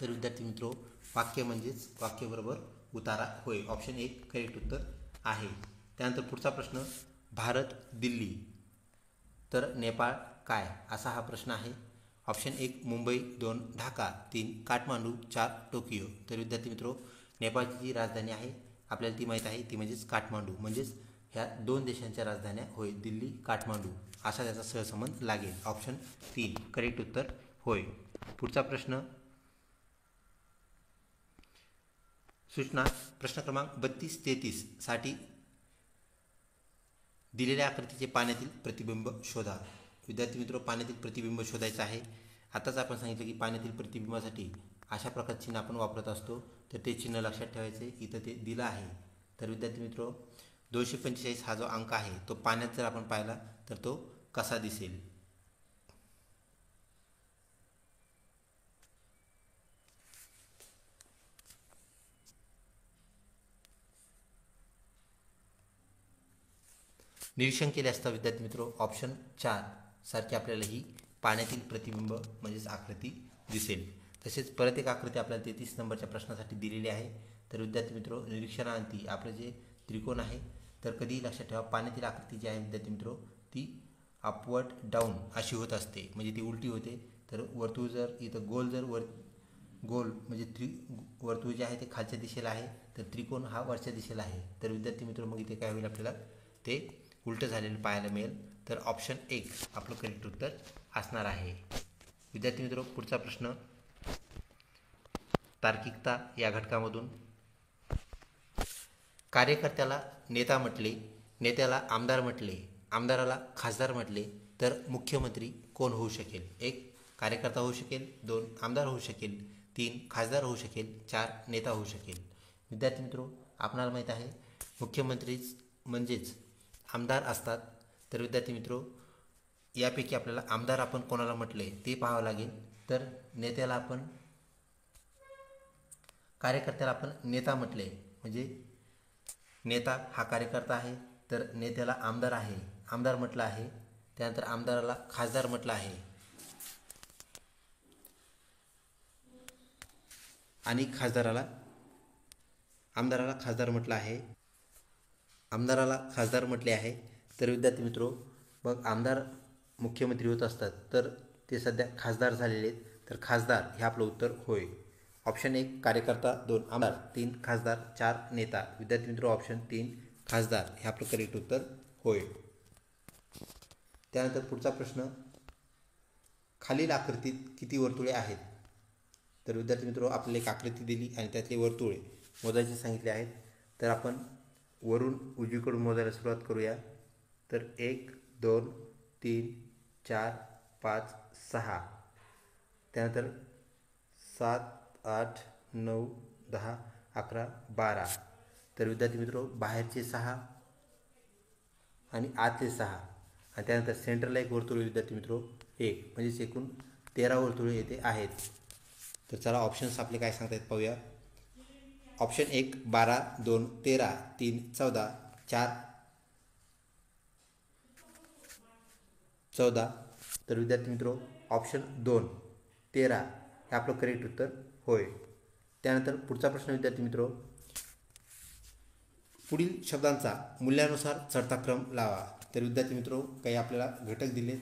तर विद्यार्थी मित्रो, वाक्य म्हणजेच वाक्य बरोबर उतारा होय. ऑप्शन 1 करेक्ट उत्तर आहे. त्यानंतर पुढचा प्रश्न, भारत दिल्ली तर नेपाळ काय असा हा प्रश्न आहे. Option 1 Mumbai, 2 Dhaka, 3 Kathmandu, 4 Tokyo. तर विद्यार्थी मित्रो, नेपाळची जी राजधानी आहे आपल्याला ती माहीत आहे, ती म्हणजेच काठमांडू. म्हणजेच ह्या 2 देशांच्या राजधान्या होय, दिल्ली काठमांडू असा त्याचा सहसंबंध लागेल. ऑप्शन 3 करेक्ट उत्तर होय. पुढचा प्रश्न, सूचना प्रश्न क्रमांक 32-33 साठी दिलेल्या आकृतीचे पाण्यातील प्रतिबिंब शोधा. विद्यार्थी मित्रो, पाण्यातील प्रतिबिंब शोधायचं आहे. आताच आपण सांगितलं की पाण्यातील प्रतिबिंबासाठी अशा प्रकारचे चिन्ह आपण वापरत असतो. तर ते चिन्ह लक्षात ठेवायचे. इथं ते दिलं आहे. तर विद्यार्थी मित्रो, 245 हा जो अंक आहे तो पाण्यात जर आपण पाहिला तर तो कसा दिसेल. निरीक्षण केले असता विद्यार्थी मित्रो, ऑप्शन 4 सारखी आपल्याला ही पाण्यातील प्रतिबिंब म्हणजेच आकृती दिसेल. तसेच परत एक आकृती आपल्याला 33 नंबरच्या प्रश्नासाठी दिलेली आहे. तर विद्यार्थी मित्रो, निरीक्षणाअंती आपलं जे त्रिकोण आहे तर कधीही लक्षात ठेवा, पाण्यातील आकृती जी आहे विद्यार्थी मित्रो ती अपवर्ड डाऊन अशी होत असते, म्हणजे ती उलटी होते. तर वर्तुळ जर इथं गोल म्हणजे वर्तुळ जे आहे ते खालच्या दिशेला आहे, तर त्रिकोण हा वरच्या दिशेला आहे. तर विद्यार्थी मित्रो, मग इथे काय होईल आपल्याला ते उलटं झालेलं पाहायला मिळेल. तर ऑप्शन 1 आपलं करेक्ट उत्तर असणार आहे. विद्यार्थी मित्रो, पुढचा प्रश्न, तार्किकता या घटकामधून कार्यकर्त्याला नेता म्हटले, नेत्याला आमदार म्हटले, आमदाराला खासदार म्हटले तर मुख्यमंत्री कोण होऊ शकेल. 1 कार्यकर्ता होऊ शकेल, 2 आमदार होऊ शकेल, 3 खासदार होऊ शकेल, 4 नेता होऊ शकेल. विद्यार्थी मित्रो, आपणाला माहीत आहे मुख्यमंत्री म्हणजेच आमदार असतात. तर विद्यार्थी मित्रो, यापैकी आपल्याला आमदार आपण कोणाला म्हटले ते पाहावं लागेल. तर नेत्याला आपण, कार्यकर्त्याला आपण नेता म्हटले, म्हणजे नेता हा कार्यकर्ता आहे. तर नेत्याला आमदार म्हटलं आहे. त्यानंतर आमदाराला खासदार म्हटलं आहे आणि आमदाराला खासदार म्हटलं आहे, आमदाराला खासदार म्हटले आहे. तर विद्यार्थी मित्रो, मग आमदार मुख्यमंत्री होत असतात, तर ते सध्या खासदार झालेले आहेत. तर खासदार हे आपलं उत्तर होय. ऑप्शन 1 कार्यकर्ता, 2 आमदार, 3 खासदार, 4 नेता. विद्यार्थी मित्रो, ऑप्शन 3 खासदार हे आपलं करेक्ट उत्तर होय. त्यानंतर पुढचा प्रश्न, खालील आकृतीत किती वर्तुळे आहेत. तर विद्यार्थी मित्रो, आपल्याला एक आकृती दिली आणि त्यातले वर्तुळे मोजायचे सांगितले आहेत. तर आपण वरून उजवीकडून मोजायला सुरुवात करूया. तर 1 2 3 4 5 6, त्यानंतर 7 8 9 10 11 12. तर विद्यार्थी मित्रो, बाहेरचे 6 आणि आतले 6 आणि त्यानंतर सेंटरला एक वर्तुळ विद्यार्थी मित्रो 1, म्हणजेच एकूण 13 वर्तुळे येथे आहेत. तर चला ऑप्शन्स आपले काय सांगतायत पाहूया. ऑप्शन 1 12, 2 13, 3 14, 4 14. तर विद्यार्थी मित्रो, ऑप्शन 2 13 हे आपलं करेक्ट उत्तर होय. त्यानंतर पुढचा प्रश्न विद्यार्थी मित्रो, पुढील शब्दांचा मूल्यानुसार चढता क्रम लावा. तर विद्यार्थी मित्रो, काही आपल्याला घटक दिलेत.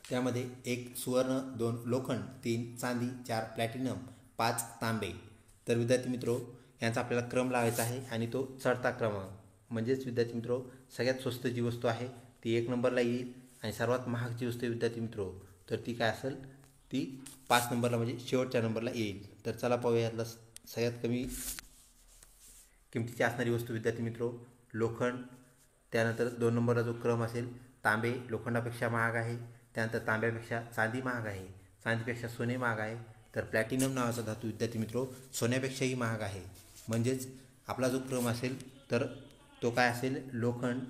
त्यामध्ये 1 सुवर्ण, 2 लोखंड, 3 चांदी, 4 प्लॅटिनम, 5 तांबे. तर विद्यार्थी मित्रो, यांचा आपल्याला क्रम लावायचा आहे आणि तो चढता क्रम, म्हणजेच विद्यार्थी मित्रो सगळ्यात स्वस्त जी वस्तू आहे ती 1 नंबरला येईल आणि सर्वात महाग जी वस्तू विद्यार्थी मित्रो तर ती काय असेल, ती 5 नंबरला म्हणजे शेवटच्या नंबरला येईल. तर चला पाहूया, यातला सगळ्यात कमी किमतीची असणारी वस्तू विद्यार्थी मित्रो लोखंड. त्यानंतर 2 नंबरला जो क्रम असेल, तांबे लोखंडापेक्षा महाग आहे. त्यानंतर तांब्यापेक्षा चांदी महाग आहे, चांदीपेक्षा सोने महाग आहे. तर प्लॅटिनम नावाचा धातू विद्यार्थी मित्रो सोन्यापेक्षाही महाग आहे. म्हणजेच आपला जो क्रम असेल तर तो काय असेल, लोखंड,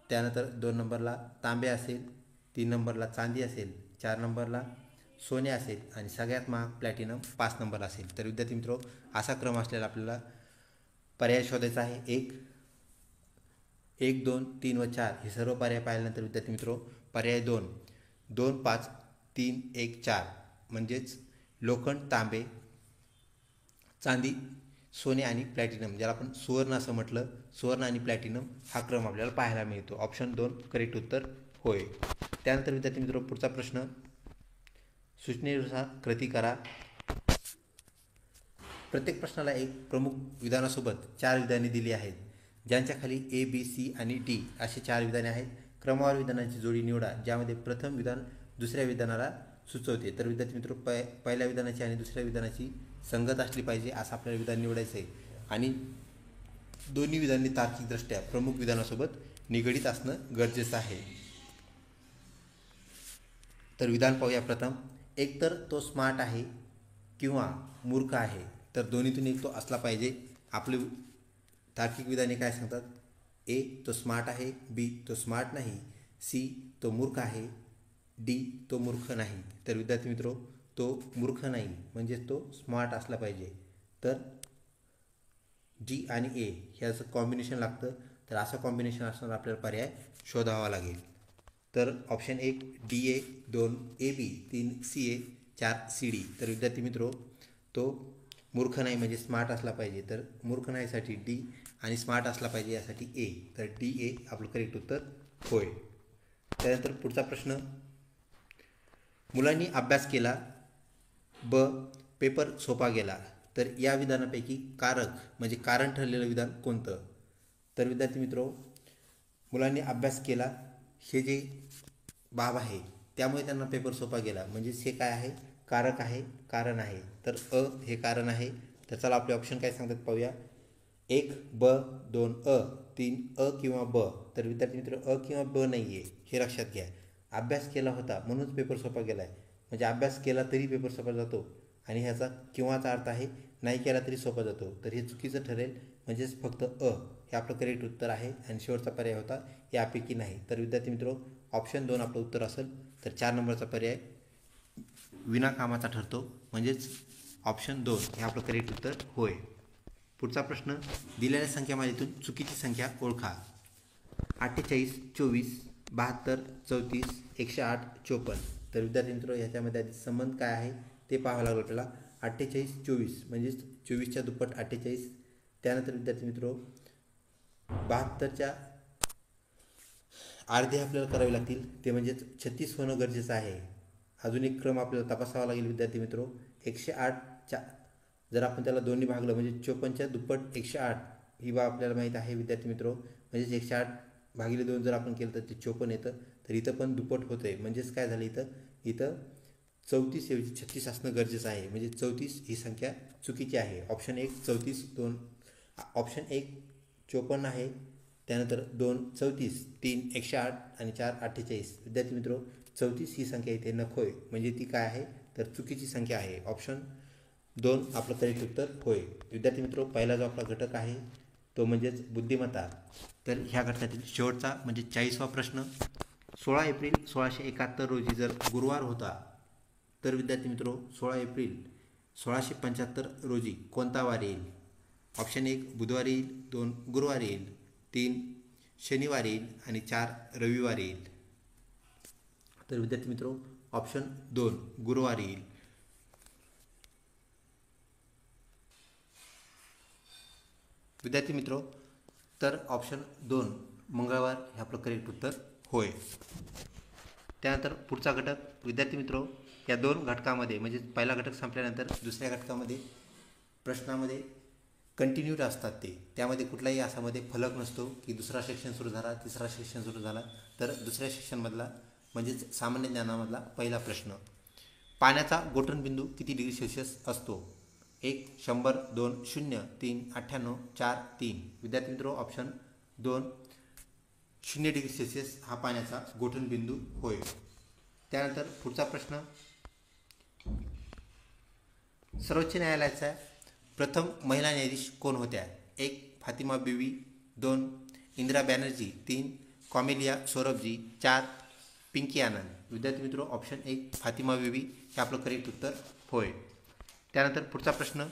त्यानंतर 2 नंबरला तांबे असेल, 3 नंबरला चांदी असेल, 4 नंबरला सोने असेल आणि सगळ्यात महाग प्लॅटिनम 5 नंबरला असेल. तर विद्यार्थी मित्रो असा क्रम असलेला आपल्याला पर्याय शोधायचा आहे. 1, 2, 3 व 4 हे सर्व पर्याय पाहिल्यानंतर विद्यार्थी मित्रो पर्याय 2, 2, 5, 3, 1, 4 म्हणजेच लोखंड, तांबे, चांदी, सोने आणि प्लॅटिनम, ज्याला आपण सुवर्ण असं म्हटलं, सुवर्ण आणि प्लॅटिनम हा क्रम आपल्याला पाहायला मिळतो. ऑप्शन 2 करेक्ट उत्तर होय. त्यानंतर विद्यार्थी मित्रो पुढचा प्रश्न, सूचनेनुसार कृती करा. प्रत्येक प्रश्नाला एक प्रमुख विधानासोबत 4 विधाने दिली आहेत, ज्यांच्या खाली ए, बी, सी आणि डी अशी 4 विधाने आहेत. क्रमवार विधानांची जोडी निवडा ज्यामध्ये प्रथम विधान दुसऱ्या विधानाला सुचवते. तर विद्यार्थी मित्रो पहिल्या विधानाची आणि दुसऱ्या विधानाची संगत असली पाहिजे असं आपल्याला विधान निवडायचं आहे आणि दोन्ही विधाने तार्किकदृष्ट्या प्रमुख विधानासोबत निगडीत असणं गरजेचं आहे. तर विधान पाहूया. प्रथम, एकतर तो स्मार्ट आहे किंवा मूर्ख आहे. तर दोन्हीतून एक तो असला पाहिजे. आपले तार्किक विधाने काय सांगतात? ए तो स्मार्ट आहे, बी तो स्मार्ट नाही, सी तो मूर्ख आहे, डी तो मूर्ख नाही. तर विद्यार्थी मित्रो तो मूर्ख नाही म्हणजे तो स्मार्ट असला पाहिजे. तर डी आणि ए ह्याचं कॉम्बिनेशन लागतं. तर असं कॉम्बिनेशन असणारा आपल्याला पर्याय शोधावा लागेल. तर option 1 D A, 2 A B, 3 C A, 4 C D. तर विद्यार्थी मित्रो तो मूर्ख नाही म्हणजे स्मार्ट असला पाहिजे. तर मूर्ख नाहीसाठी डी आणि स्मार्ट असला पाहिजे यासाठी ए. तर डी ए आपलं करेक्ट उत्तर होय. त्यानंतर पुढचा प्रश्न, मुलांनी अभ्यास केला, ब पेपर सोपा गेला. तर या विधानापैकी कारक म्हणजे कारण ठरलेलं विधान कोणतं? तर विद्यार्थी मित्रो मुलांनी अभ्यास केला हे जे बाब आहे त्यामुळे त्यांना पेपर सोपा गेला म्हणजेच हे काय आहे? कारक आहे, कारण आहे. तर अ हे कारण आहे. तर चला आपले ऑप्शन काय सांगतात पाहूया. 1 ब, 2 अ, 3 अ किंवा ब. तर विद्यार्थी मित्र अ किंवा ब नाही आहे हे लक्षात घ्या. अभ्यास केला होता म्हणूनच पेपर सोपा गेला आहे म्हणजे अभ्यास केला तरी पेपर सोपा जातो आणि ह्याचा किंवाचा अर्थ आहे नाही केला तरी सोपा जातो. तर हे चुकीचं ठरेल म्हणजेच फक्त अ हे आपलं करेक्ट उत्तर आहे आणि शेवटचा पर्याय होता यापैकी नाही. तर विद्यार्थी मित्रो ऑप्शन 2 आपलं उत्तर असेल. तर 4 नंबरचा पर्याय विनाकामाचा ठरतो म्हणजेच ऑप्शन 2 हे आपलं करेक्ट उत्तर होय. पुढचा प्रश्न, दिलेल्या संख्यामालेतून चुकीची संख्या ओळखा. 48, 24, 72, 34, 108, 54. तर विद्यार्थी मित्र ह्याच्यामध्ये आधी संबंध काय आहे ते पाहावं लागलं आपल्याला. 48, 24 म्हणजेच 24च्या दुप्पट 48. त्यानंतर विद्यार्थी मित्र 72च्या अर्धे आपल्याला करावे लागतील ते म्हणजेच 36 होणं गरजेचं आहे. अजून एक क्रम आपल्याला तपासावा लागेल विद्यार्थी मित्रो. 108च्या जर आपण त्याला दोन्ही भागलं म्हणजे 54च्या दुप्पट 108 ही बाब आपल्याला माहीत आहे विद्यार्थी मित्रो. म्हणजेच 108 भागिले 2 जर आपण केलं तर ते 54 येतं. तर इथं पण दुप्पट होतं आहे म्हणजेच काय झालं इथं 34 ऐवजी 36 असणं गरजेचं आहे. म्हणजे 34 ही संख्या चुकीची आहे. ऑप्शन 1 34, 2 ऑप्शन 1 54 आहे. त्यानंतर 2 34, 3 108 आणि 4 48. विद्यार्थी मित्रो 34 ही संख्या इथे नको आहे म्हणजे ती काय आहे तर चुकीची संख्या आहे. ऑप्शन 2 आपलं करेक्ट उत्तर होय. विद्यार्थी मित्रो पहिला जो आपला घटक आहे तो म्हणजेच बुद्धिमत्ता. तर ह्या घटकातील शेवटचा म्हणजे 40वा प्रश्न, 16 एप्रिल 1671 रोजी जर गुरुवार होता तर विद्यार्थी मित्रो 16 एप्रिल 1675 रोजी कोणता वार येईल? ऑप्शन 1 बुधवार येईल, 2 गुरुवार येईल, 3 शनिवार येईल आणि 4 रविवार येईल. तर विद्यार्थी मित्रो ऑप्शन 2 गुरुवार येईल. विद्यार्थी मित्रो तर ऑप्शन 2 मंगळवार हे आपलं करेक्ट उत्तर होय. त्यानंतर पुढचा घटक विद्यार्थी मित्रो या दोन घटकामध्ये म्हणजे पहिला घटक संपल्यानंतर दुसऱ्या घटकामध्ये प्रश्नामध्ये कंटिन्यूड असतात त्यामध्ये कुठलाही असामध्ये फलक नसतो की दुसरा सेक्शन सुरू झाला तिसरा सेक्शन सुरू झाला. तर दुसऱ्या सेक्शनमधला म्हणजेच सामान्य ज्ञानामधला पहिला प्रश्न, पाण्याचा गोठणबिंदू किती डिग्री सेल्सिअस असतो? 1 100, 2 0, 3 98, 4 3. विद्यार्थी मित्रो ऑप्शन 2 0 डिग्री सेल्सिअस हा पाण्याचा गोठणबिंदू होय. त्यानंतर पुढचा प्रश्न, सर्वोच्च न्यायालयाचा प्रथम महिला न्यायाधीश कोण होत्या? 1 फातिमा बीवी, 2 इंदिरा बॅनर्जी, 3 कॉमेलिया सोरबजी, 4 पिंकी आनंद. विद्यार्थी मित्रो ऑप्शन 1 फातिमा बीबी हे आपलं करेक्ट उत्तर होय. त्यानंतर पुढचा प्रश्न,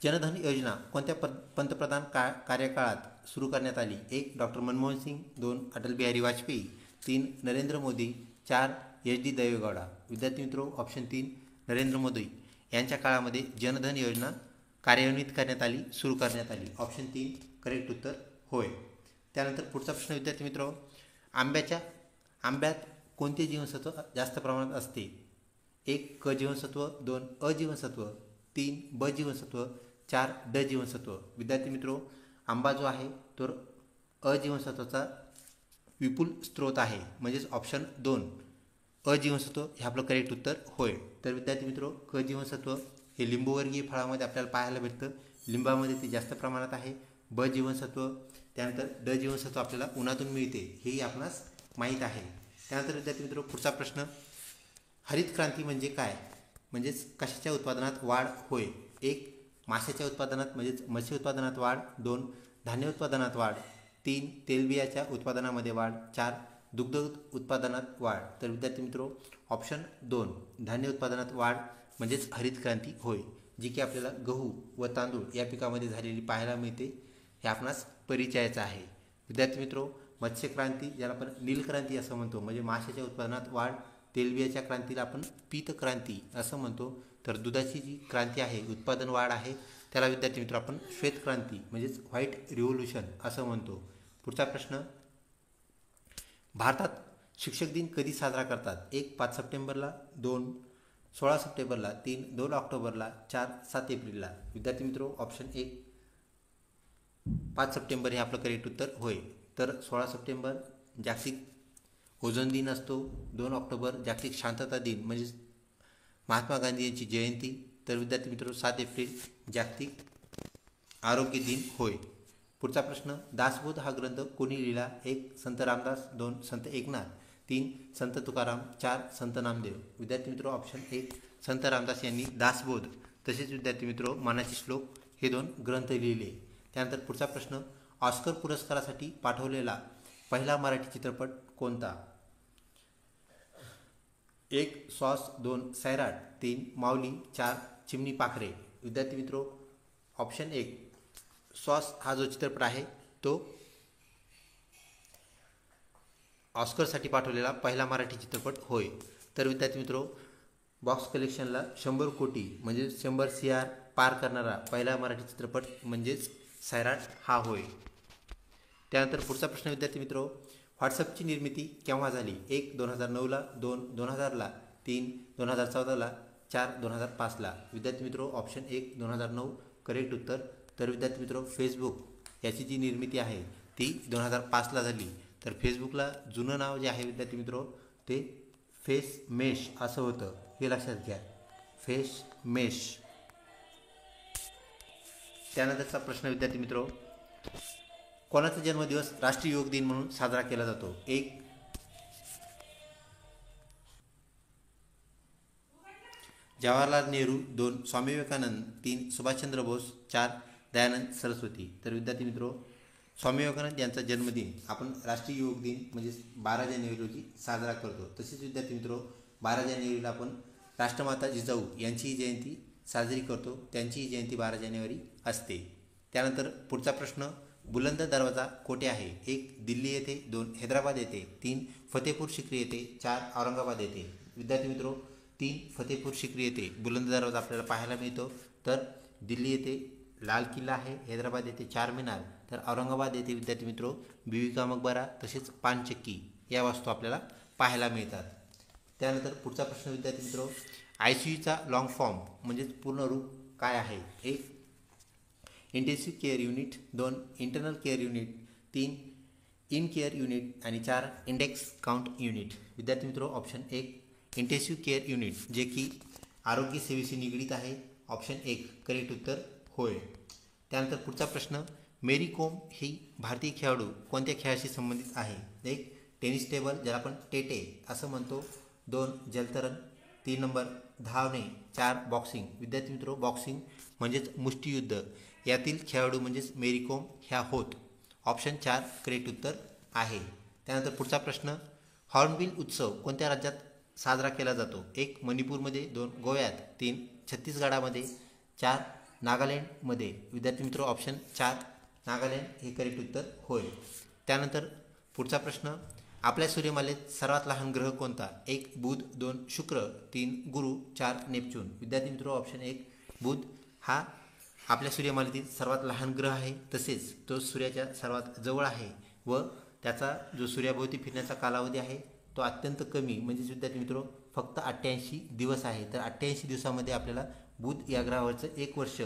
जनधन योजना कोणत्या पंतप्रधान कार्यकाळात सुरू करण्यात आली? 1 डॉक्टर मनमोहन सिंग, 2 अटल बिहारी वाजपेयी, 3 नरेंद्र मोदी, 4 HD देवेगौडा. विद्यार्थी मित्रो ऑप्शन 3 नरेंद्र मोदी यांच्या काळामध्ये जनधन योजना कार्यान्वित करण्यात आली, सुरू करण्यात आली. ऑप्शन 3 करेक्ट उत्तर होय. त्यानंतर पुढचा प्रश्न विद्यार्थी मित्रो, आंब्यात कोणते जीवनसत्व जास्त प्रमाणात असते? 1 क जीवनसत्व, 2 अ जीवनसत्व, 3 ब जीवनसत्व, 4 ड जीवनसत्व. विद्यार्थी मित्रो आंबा जो आहे तो अ जीवनसत्वाचा विपुल स्रोत आहे, म्हणजेच ऑप्शन 2 अ जीवनसत्व हे आपलं करेक्ट उत्तर होय. तर विद्यार्थी मित्रो क जीवनसत्व हे लिंबूवर्गीय फळामध्ये आपल्याला पाहायला भेटतं, लिंबामध्ये ते जास्त प्रमाणात आहे. ब जीवनसत्व, त्यानंतर ड जीवनसत्व आपल्याला उन्हातून मिळते, हेही आपणास माहीत आहे. त्यानंतर विद्यार्थी मित्रो पुढचा प्रश्न, हरित क्रांती म्हणजे काय? म्हणजेच कशाच्या उत्पादनात वाढ होय? 1 माशाच्या उत्पादनात म्हणजेच मत्स्य उत्पादनात वाढ, 2 धान्य उत्पादनात वाढ, 3 तेलबियाच्या उत्पादनामध्ये वाढ, 4 दुग्ध उत्पादनात वाढ. तर विद्यार्थी मित्रो ऑप्शन 2 धान्य उत्पादनात वाढ म्हणजेच हरित क्रांती होय, जी की आपल्याला गहू व तांदूळ या पिकामध्ये झालेली पाहायला मिळते, हे आपणास परिचयाचं आहे. विद्यार्थी मित्रो मत्स्य क्रांती ज्याला आपण नीलक्रांती असं म्हणतो, म्हणजे माशाच्या उत्पादनात वाढ. तेलबियाच्या क्रांतीला आपण पीत क्रांती असं म्हणतो. तर दुधाची जी क्रांती आहे, उत्पादन वाढ आहे, त्याला विद्यार्थी मित्र आपण श्वेत क्रांती म्हणजेच व्हाईट रिव्होल्यूशन असं म्हणतो. पुढचा प्रश्न, भारतात शिक्षक दिन कधी साजरा करतात? 1 5 सप्टेंबरला, 2 16 सप्टेंबरला, 3 2 ऑक्टोबरला, 4 7 एप्रिलला. विद्यार्थी मित्रो ऑप्शन 1 5 सप्टेंबर हे आपलं करेक्ट उत्तर होय. तर 16 सप्टेंबर जागतिक ओझोन दिन असतो, 2 ऑक्टोबर जागतिक शांतता दिन म्हणजेच महात्मा गांधी यांची जयंती, तर विद्यार्थी मित्रो 7 एप्रिल जागतिक आरोग्य दिन होय. पुढचा प्रश्न, दासबोध हा ग्रंथ कोणी लिहिला? 1 संत रामदास, 2 संत एकनाथ, 3 संत तुकाराम, 4 संत नामदेव. विद्यार्थी मित्रो ऑप्शन 1 संत रामदास यांनी दासबोध तसेच विद्यार्थी मित्रो मानाचे श्लोक हे 2 ग्रंथ लिहिले. त्यानंतर पुढचा प्रश्न, ऑस्कर पुरस्कारासाठी पाठवलेला पहिला मराठी चित्रपट कोणता? 1 सॉस, 2 सैराट, 3 माऊली, 4 चिमणी पाखरे. विद्यार्थी मित्रो ऑप्शन 1 सॉस हा जो चित्रपट आहे तो ऑस्करसाठी पाठवलेला पहिला मराठी चित्रपट होय. तर विद्यार्थी मित्रो बॉक्स कलेक्शनला 100 कोटी म्हणजे 100 CR पार करणारा पहिला मराठी चित्रपट म्हणजेच सैराट हा होय. त्यानंतर पुढचा प्रश्न विद्यार्थी मित्रो, व्हॉट्सअपची निर्मिती केव्हा झाली? 1 2009ला, 2 2000ला, 3 2014ला, 4 2005ला. विद्यार्थी मित्रो ऑप्शन 1 2009 करेक्ट उत्तर. तर विद्यार्थी मित्रो फेसबुक याची जी निर्मिती आहे ती 2005ला झाली. तर फेसबुकला जुनं नाव जे आहे विद्यार्थी मित्रो ते फेस मेश असं होतं, हे लक्षात घ्या, फेस मेश. त्यानंतरचा प्रश्न विद्यार्थी मित्रो, कोणाचा जन्मदिवस राष्ट्रीय योग दिन म्हणून साजरा केला जातो? 1 जवाहरलाल नेहरू, 2 स्वामी विवेकानंद, 3 सुभाषचंद्र बोस, 4 दयानंद सरस्वती. तर विद्यार्थी मित्रो स्वामी विवेकानंद यांचा जन्मदिन आपण राष्ट्रीय योग दिन म्हणजे 12 जानेवारी रोजी साजरा करतो. तसेच विद्यार्थी मित्रो 12 जानेवारीला आपण राष्ट्रमाता जिजाऊ यांचीही जयंती साजरी करतो, त्यांचीही जयंती 12 जानेवारी असते. त्यानंतर पुढचा प्रश्न, बुलंद दरवाजा कोठे आहे? 1 दिल्ली येथे, 2 हैदराबाद येथे, 3 फतेपूर सिक्री येथे, 4 औरंगाबाद येथे. विद्यार्थी मित्रो 3 फतेपूर सिक्री येथे बुलंद दरवाजा आपल्याला पाहायला मिळतो. तर दिल्ली येथे लाल किल्ला आहे, हैदराबाद येथे चार मीनार, तर औरंगाबाद येथे विद्यार्थी मित्रो बीबी का मकबरा तसेच पानचक्की या वस्तू आपल्याला पाहायला मिळतात. त्यानंतर पुढचा प्रश्न विद्यार्थी मित्रो, ICUचा लॉंग फॉर्म म्हणजेच पूर्ण रूप काय आहे? 1 intensive care unit, 2 internal care unit, 3 in care unit आणि 4 इंडेक्स काउंट युनिट. विद्यार्थी मित्रो ऑप्शन 1 इंटेन्सिव्ह केअर युनिट जे की आरोग्य सेवेशी निगडीत आहे, ऑप्शन 1 करेक्ट उत्तर होय. त्यानंतर पुढचा प्रश्न, मेरी कोम ही भारतीय खेळाडू कोणत्या खेळाशी संबंधित आहे? 1 टेनिस टेबल ज्याला आपण टेटे असं म्हणतो, 2 जलतरण, 3 नंबर धावणे, 4 बॉक्सिंग. विद्यार्थी मित्रो बॉक्सिंग म्हणजेच मुष्टियुद्ध यातील खेळाडू म्हणजेच मेरी कोम ह्या होत, ऑप्शन 4 करेक्ट उत्तर आहे. त्यानंतर पुढचा प्रश्न, हॉर्नबिल उत्सव कोणत्या राज्यात साजरा केला जातो? 1 मणिपूरमध्ये, 2 गोव्यात, 3 छत्तीसगडामध्ये, 4 नागालँडमध्ये. विद्यार्थी मित्र ऑप्शन 4 नागालँड हे करेक्ट उत्तर होय. त्यानंतर पुढचा प्रश्न, आपल्या सूर्यमालेत सर्वात लहान ग्रह कोणता? 1 बुध, 2 शुक्र, 3 गुरु, 4 नेपच्यून. विद्यार्थी मित्र ऑप्शन 1 बुध हा आपल्या सूर्यमालेतील सर्वात लहान ग्रह आहे, तसेच तो सूर्याच्या सर्वात जवळ आहे व त्याचा जो सूर्याभोवती फिरण्याचा कालावधी आहे तो अत्यंत कमी, म्हणजेच विद्यार्थी मित्र फक्त 88 दिवस आहे. तर 88 दिवसामध्ये आपल्याला बुध या ग्रहावरचं 1 वर्ष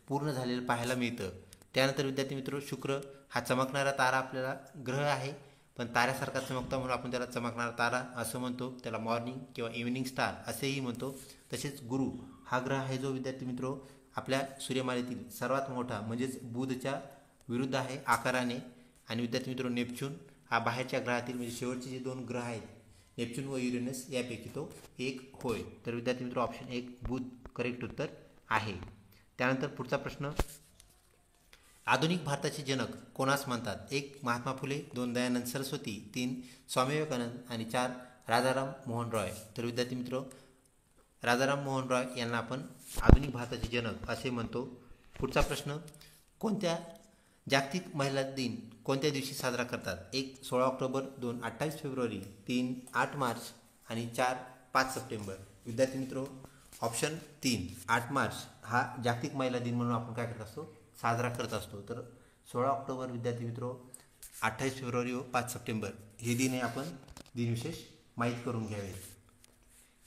पूर्ण झालेलं पाहायला मिळतं. त्यानंतर विद्यार्थी मित्र शुक्र हा चमकणारा तारा आपल्याला ग्रह आहे, पण ताऱ्यासारखा चमकता म्हणून आपण त्याला चमकणारा तारा असं म्हणतो, त्याला मॉर्निंग किंवा इव्हिनिंग स्टार असेही म्हणतो. तसेच गुरु हा ग्रह आहे जो विद्यार्थी मित्र आपल्या सूर्यमालेतील सर्वात मोठा, म्हणजेच बुधच्या विरुद्ध आहे आकाराने. आणि विद्यार्थी मित्र नेपच्यून हा बाहेरच्या ग्रहातील म्हणजे शेवटचे जे 2 ग्रह आहेत नेपच्यून व युरेनस यापैकी तो एक होय. तर विद्यार्थी मित्र ऑप्शन 1 बुध करेक्ट उत्तर आहे. त्यानंतर पुढचा प्रश्न, आधुनिक भारताचे जनक कोणास म्हणतात? 1 महात्मा फुले, 2 दयानंद सरस्वती, 3 स्वामी विवेकानंद आणि 4 राजाराम मोहन रॉय. तर विद्यार्थी मित्र राजाराम मोहन रॉय यांना आपण आधुनिक भारताचे जनक असे म्हणतो. पुढचा प्रश्न, कोणत्या जागतिक महिला दिन कोणत्या दिवशी साजरा करतात? 1 16 ऑक्टोबर, 2 28 फेब्रुवारी, 3 8 मार्च आणि 4 5 सप्टेंबर. विद्यार्थी मित्र ऑप्शन 3 8 मार्च हा जागतिक महिला दिन म्हणून आपण काय करत असतो? साजरा करत असतो. तर 16 ऑक्टोबर विद्यार्थी मित्र, 28 फेब्रुवारी व 5 सप्टेंबर हे दिन आपण दिनविशेष माहीत करून घ्यावे.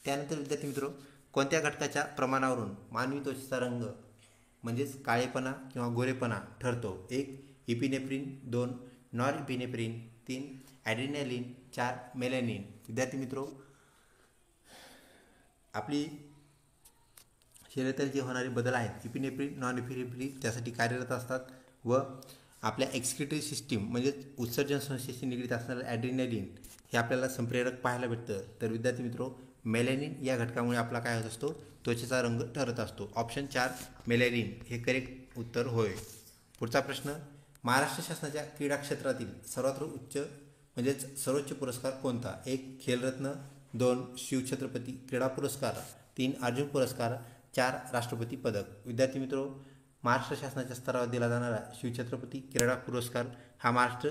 त्यानंतर विद्यार्थी मित्र कोणत्या घटकाच्या प्रमाणावरून मानवी त्वचेचा रंग म्हणजेच काळेपणा किंवा गोरेपणा ठरतो? 1 इपिनेफ्रिन, 2 नॉर इपिनेफ्रिन, 3 ॲड्रिनॅलिन, 4 मेलॅनिन. विद्यार्थी मित्र आपली शरीरातील जे होणारे बदल आहेत इपिनेफ्रिन नॉन इपिनेफ्रिन त्यासाठी कार्यरत असतात व आपल्या एक्सक्रिटरी सिस्टीम म्हणजेच उत्सर्जन संस्थेशी निगडीत असणारं ॲड्रिनॅलिन हे आपल्याला संप्रेरक पाहायला भेटतं. तर विद्यार्थी मित्र मेलॅनिन या घटकामुळे आपला काय होत असतो? त्वचेचा रंग ठरत असतो. ऑप्शन 4 मेलॅनिन हे करेक्ट उत्तर होय. पुढचा प्रश्न, महाराष्ट्र शासनाच्या क्रीडा क्षेत्रातील सर्वात उच्च म्हणजेच सर्वोच्च पुरस्कार कोणता? 1 खेलरत्न, 2 शिवछत्रपती क्रीडा पुरस्कार, 3 अर्जुन पुरस्कार, 4 राष्ट्रपती पदक. विद्यार्थी मित्र महाराष्ट्र शासनाच्या स्तरावर दिला जाणारा शिवछत्रपती क्रीडा पुरस्कार हा महाराष्ट्र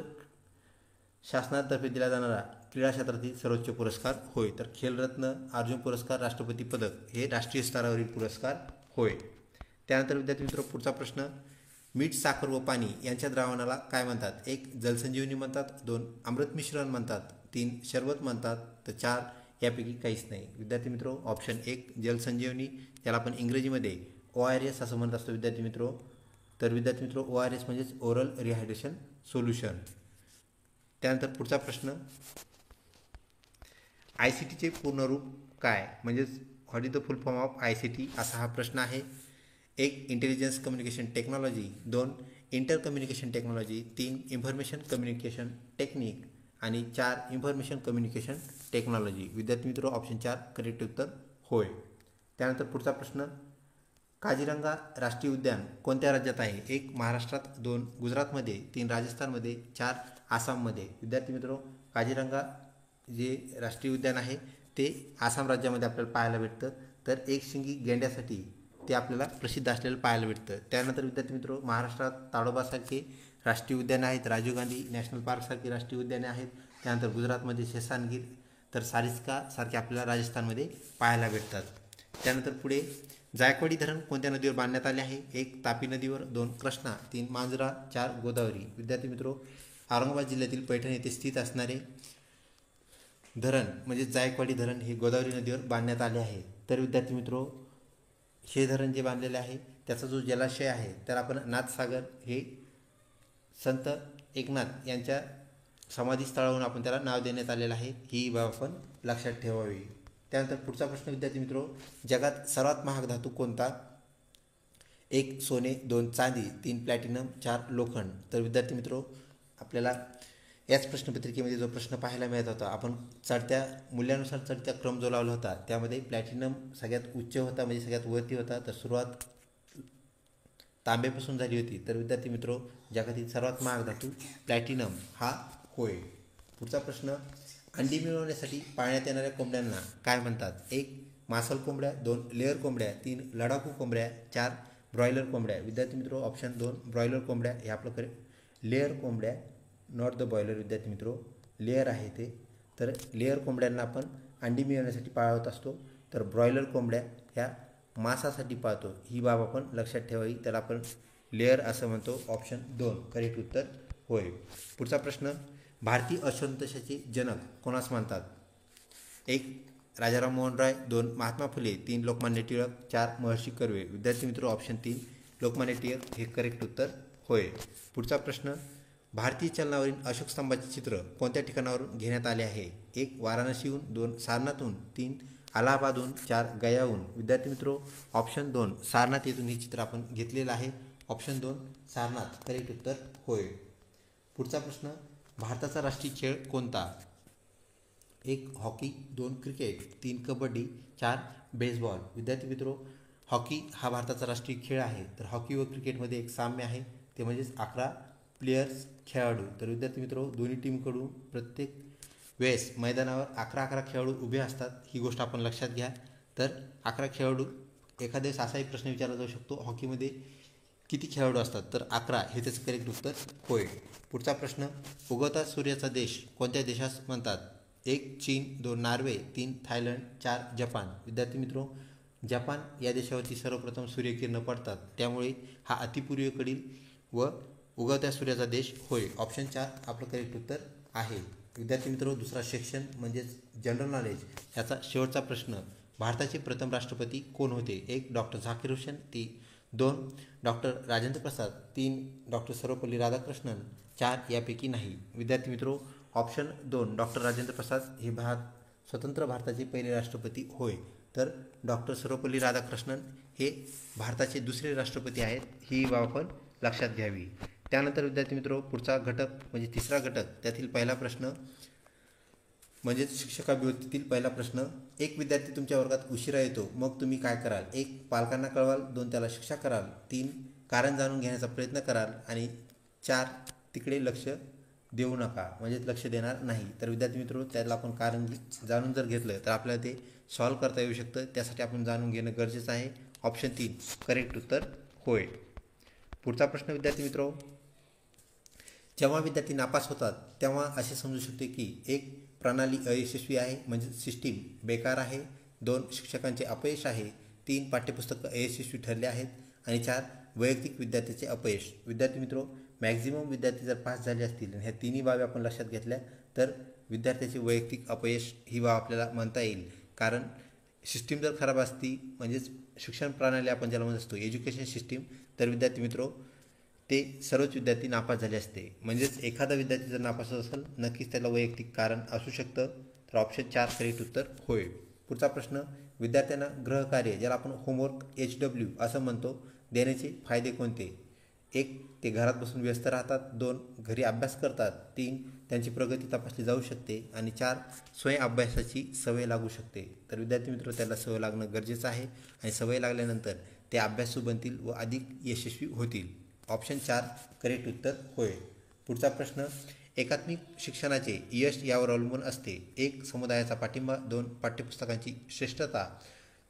शासनातर्फे दिला जाणारा क्रीडा क्षेत्रातील सर्वोच्च पुरस्कार होय. तर खेलरत्न, अर्जुन पुरस्कार, राष्ट्रपती पदक हे राष्ट्रीय स्तरावरील पुरस्कार होय. त्यानंतर विद्यार्थी मित्र पुढचा प्रश्न, मीठ, साखर व पाणी यांच्या द्रावणाला काय म्हणतात? 1 जलसंजीवनी म्हणतात, 2 अमृत मिश्रण म्हणतात, 3 शरबत म्हणतात, तर 4 यापैकी काहीच नाही. विद्यार्थी मित्र ऑप्शन 1 जलसंजीवनी, ज्याला आपण इंग्रजीमध्ये ORS असं म्हणत असतो विद्यार्थी मित्र. तर विद्यार्थी मित्र ORS म्हणजेच ओरल रिहायड्रेशन सोल्युशन. त्यानंतर पुढचा प्रश्न, ICTचे पूर्ण रूप काय? म्हणजेच what is the full form of ICT असा हा प्रश्न आहे. 1 intelligence communication technology, 2 inter communication technology, 3 information communication technique आणि 4 इन्फॉर्मेशन कम्युनिकेशन टेक्नॉलॉजी. विद्यार्थी मित्र ऑप्शन 4 करेक्ट उत्तर होय. त्यानंतर पुढचा प्रश्न, काझीरंगा राष्ट्रीय उद्यान कोणत्या राज्यात आहे? 1 महाराष्ट्रात, 2 गुजरातमध्ये, 3 राजस्थानमध्ये, 4 आसाममध्ये. विद्यार्थी मित्र काझीरंगा जे राष्ट्रीय उद्यान आहे ते आसाम राज्यामध्ये आपल्याला पाहायला भेटतं. तर एकशिंगी गेंड्यासाठी ते आपल्याला प्रसिद्ध असलेलं पाहायला भेटतं. त्यानंतर विद्यार्थी मित्र महाराष्ट्रात ताडोबासारखे राष्ट्रीय उद्याने आहेत, राजीव गांधी नॅशनल पार्कसारखी राष्ट्रीय उद्याने आहेत. त्यानंतर गुजरातमध्ये शेसानगीर, तर सारिस्कासारखे आपल्याला राजस्थानमध्ये पाहायला भेटतात. त्यानंतर पुढे, जायकवाडी धरण कोणत्या नदीवर बांधण्यात आले आहे? 1 तापी नदीवर, 2 कृष्णा, 3 मांजरा, 4 गोदावरी. विद्यार्थी मित्र औरंगाबाद जिल्ह्यातील पैठण येथे स्थित असणारे धरण म्हणजे जायकवाडी धरण हे गोदावरी नदीवर बांधण्यात आले आहे. तर विद्यार्थी मित्र हे धरण जे बांधलेले आहे त्याचा जो जलाशय आहे तर आपण नाथसागर हे संत एकनाथ यांच्या समाधीस्थळावरून आपण त्याला नाव देण्यात आलेलं आहे. ही बाब आपण लक्षात ठेवावी. त्यानंतर पुढचा प्रश्न विद्यार्थी मित्र, जगात सर्वात महाग धातू कोणता? 1 सोने, 2 चांदी, 3 प्लॅटिनम, 4 लोखंड. तर विद्यार्थी मित्र आपल्याला याच प्रश्नपत्रिकेमध्ये जो प्रश्न पाहायला मिळत होता, आपण चढत्या मूल्यानुसार चढत्या क्रम जो लावला होता त्यामध्ये प्लॅटिनम सगळ्यात उच्च होता म्हणजे सगळ्यात वरती होता. तर सुरुवात तांब्यापासून झाली होती. तर विद्यार्थी मित्र जगातील सर्वात महाग धातू प्लॅटिनम हा होय. पुढचा प्रश्न, अंडी मिळवण्यासाठी पाळण्यात येणाऱ्या कोंबड्यांना काय म्हणतात? 1. मासल कोंबड्या, 2. लेअर कोंबड्या, 3. लढाकू कोंबड्या, 4. ब्रॉयलर कोंबड्या. विद्यार्थी मित्रो ऑप्शन 2 ब्रॉयलर कोंबड्या हे आपलं करेक्ट. लेअर कोंबड्या, नॉट द बॉयलर विद्यार्थी मित्रो, लेअर आहे ते. तर लेअर कोंबड्यांना आपण अंडी मिळवण्यासाठी पाळत असतो, तर ब्रॉयलर कोंबड्या ह्या मांसासाठी पाळतो. ही बाब आपण लक्षात ठेवावी, त्याला आपण लेअर असं म्हणतो. ऑप्शन 2 करेक्ट उत्तर होय. पुढचा प्रश्न, भारतीय अश्वंतशाचे जनक कोणास म्हणतात? 1. राजाराम मोहन राय, 2. महात्मा फुले, 3. लोकमान्य टिळक, 4. महर्षी कर्वे. विद्यार्थी मित्र ऑप्शन 3 लोकमान्य टिळक हे करेक्ट उत्तर होय. पुढचा प्रश्न, भारतीय चलनावरील अशोक स्तंभाचे चित्र कोणत्या ठिकाणावरून घेण्यात आले आहे? 1. वाराणसीहून, 2. सारनाथहून, 3. अलाहाबादहून, 4. गयाहून. विद्यार्थी मित्रो ऑप्शन 2 सारनाथ येथून हे चित्र आपण घेतलेलं आहे. ऑप्शन 2 सारनाथ करेक्ट उत्तर होय. पुढचा प्रश्न, भारताचा राष्ट्रीय खेळ कोणता? 1. हॉकी, 2. क्रिकेट, 3. कबड्डी, 4. बेसबॉल. विद्यार्थी मित्रो हॉकी हा भारताचा राष्ट्रीय खेळ आहे. तर हॉकी व क्रिकेटमध्ये एक साम्य आहे, ते म्हणजेच 11 प्लेयर्स खेळाडू. तर विद्यार्थी मित्रो दोन्ही टीमकडून प्रत्येक वेळेस मैदानावर 11 खेळाडू उभे असतात, ही गोष्ट आपण लक्षात घ्या. तर 11 खेळाडू, एखाद्या वेळेस असाही प्रश्न विचारला जाऊ शकतो, हॉकीमध्ये किती खेळाडू असतात? तर 11 हे त्याचं करेक्ट उत्तर होय. पुढचा प्रश्न, उगवता सूर्याचा देश कोणत्या देशास म्हणतात? 1. चीन, 2. नॉर्वे, 3. थायलंड, 4. जपान. विद्यार्थी मित्रो जपान या देशावरती सर्वप्रथम सूर्यकिरणं पडतात, त्यामुळे हा अतिपूर्वेकडील व उगवत्या सूर्याचा देश होय. ऑप्शन 4 आपलं करेक्ट उत्तर आहे. विद्यार्थी मित्रो दुसरा सेक्शन म्हणजेच जनरल नॉलेज याचा शेवटचा प्रश्न, भारताचे प्रथम राष्ट्रपती कोण होते? 1. Doctor Zakir Hussain, 2. Doctor Rajendra Prasad, 3. Doctor Sarvepalli Radhakrishnan, 4. यापैकी नाही. विद्यार्थी मित्रो ऑप्शन 2 डॉक्टर राजेंद्र प्रसाद हे स्वतंत्र भारताचे पहिले राष्ट्रपती होय. तर डॉक्टर सर्वपल्ली राधाकृष्णन हे भारताचे दुसरे राष्ट्रपती आहेत, ही बाब आपण लक्षात घ्यावी. त्यानंतर विद्यार्थी मित्रो पुढचा घटक म्हणजे तिसरा घटक, त्यातील पहिला प्रश्न म्हणजेच शिक्षकाभिवृत्तीतील पहिला प्रश्न, एक विद्यार्थी तुमच्या वर्गात उशिरा येतो, मग तुम्ही काय कराल? 1. पालकांना कळवाल, 2. त्याला शिक्षा कराल, 3. कारण जाणून घेण्याचा प्रयत्न कराल आणि 4. तिकडे लक्ष देऊ नका म्हणजे लक्ष देणार नाही. तर विद्यार्थी मित्रो त्याला आपण कारण जाणून जर घेतलं तर आपल्याला ते सॉल्व्ह करता येऊ शकतं, त्यासाठी आपण जाणून घेणं गरजेचं आहे. ऑप्शन 3 करेक्ट उत्तर होय. पुढचा प्रश्न विद्यार्थी मित्रो, जेव्हा विद्यार्थी नापास होतात तेव्हा असे समजू शकते की 1. प्रणाली अयशस्वी आहे म्हणजे सिस्टीम बेकार आहे, 2. शिक्षकांचे अपयश आहे, 3. पाठ्यपुस्तक अयशस्वी ठरले आहेत आणि 4. वैयक्तिक विद्यार्थ्याचे अपयश. विद्यार्थी मित्रो मॅक्झिमम विद्यार्थी जर पास झाले असतील आणि ह्या तिन्ही बाबी आपण लक्षात घेतल्या तर विद्यार्थ्याचे वैयक्तिक अपयश ही बाब आपल्याला म्हणता येईल. कारण सिस्टीम जर खराब असती म्हणजेच शिक्षण प्रणाली आपण ज्याला म्हणत असतो एज्युकेशन सिस्टीम, तर विद्यार्थी मित्रो ते सर्वच विद्यार्थी नापास झाले असते. म्हणजेच एखादा विद्यार्थी जर नापास असेल नक्कीच त्याला वैयक्तिक कारण असू शकतं. तर ऑप्शन 4 करेक्ट उत्तर होय. पुढचा प्रश्न, विद्यार्थ्यांना गृहकार्य ज्याला आपण होमवर्क HW असं म्हणतो देण्याचे फायदे कोणते? 1. ते घरात बसून व्यस्त राहतात, 2. घरी अभ्यास करतात, 3. त्यांची प्रगती तपासली जाऊ शकते आणि 4. स्वयं अभ्यासाची सवय लागू शकते. तर विद्यार्थी मित्र त्याला सवय लागणं गरजेचं आहे आणि सवय लागल्यानंतर ते अभ्यासू बनतील व अधिक यशस्वी होतील. ऑप्शन 4 करेक्ट उत्तर होय. पुढचा प्रश्न, एकात्मिक शिक्षणाचे यश यावर अवलंबून असते. 1. समुदायाचा पाठिंबा, 2. पाठ्यपुस्तकांची श्रेष्ठता,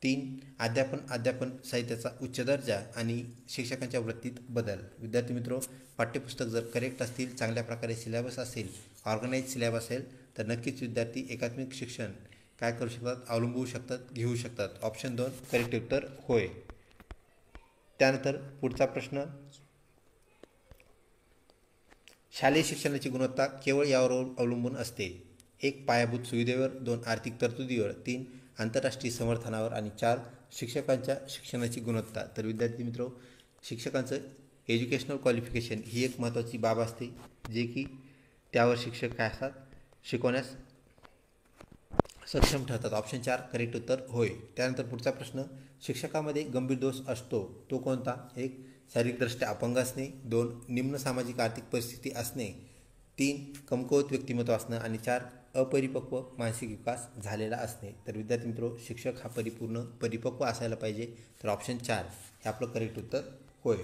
3. अध्यापन साहित्याचा उच्च दर्जा आणि शिक्षकांच्या वृत्तीत बदल. विद्यार्थी मित्रो पाठ्यपुस्तक जर करेक्ट असतील, चांगल्या प्रकारे सिलेबस असेल, ऑर्गनाईज सिलेबस असेल तर नक्कीच विद्यार्थी एकात्मिक शिक्षण काय करू शकतात, अवलंबू शकतात, घेऊ शकतात. ऑप्शन 2 करेक्ट उत्तर होय. त्यानंतर पुढचा प्रश्न, शालेय शिक्षणाची गुणवत्ता केवळ यावर अवलंबून असते. 1. पायाभूत सुविधेवर, 2. आर्थिक तरतुदीवर, 3. आंतरराष्ट्रीय समर्थनावर आणि 4. शिक्षकांच्या शिक्षणाची गुणवत्ता. तर विद्यार्थी मित्रो शिक्षकांचं एज्युकेशनल क्वालिफिकेशन ही एक महत्त्वाची बाब असते, जे की त्यावर शिक्षक काय असतात शिकवण्यास सक्षम ठरतात. ऑप्शन 4 करेक्ट उत्तर होय. त्यानंतर पुढचा प्रश्न, शिक्षकामध्ये गंभीर दोष असतो तो कोणता? 1. शारीरिकदृष्ट्या अपंग असणे, 2. निम्न सामाजिक आर्थिक परिस्थिती असणे, 3. कमकुवत व्यक्तिमत्व असणं आणि 4. अपरिपक्व मानसिक विकास झालेला असणे. तर विद्यार्थी मित्रो शिक्षक हा परिपक्व असायला पाहिजे. तर ऑप्शन 4 हे आपलं करेक्ट उत्तर होय.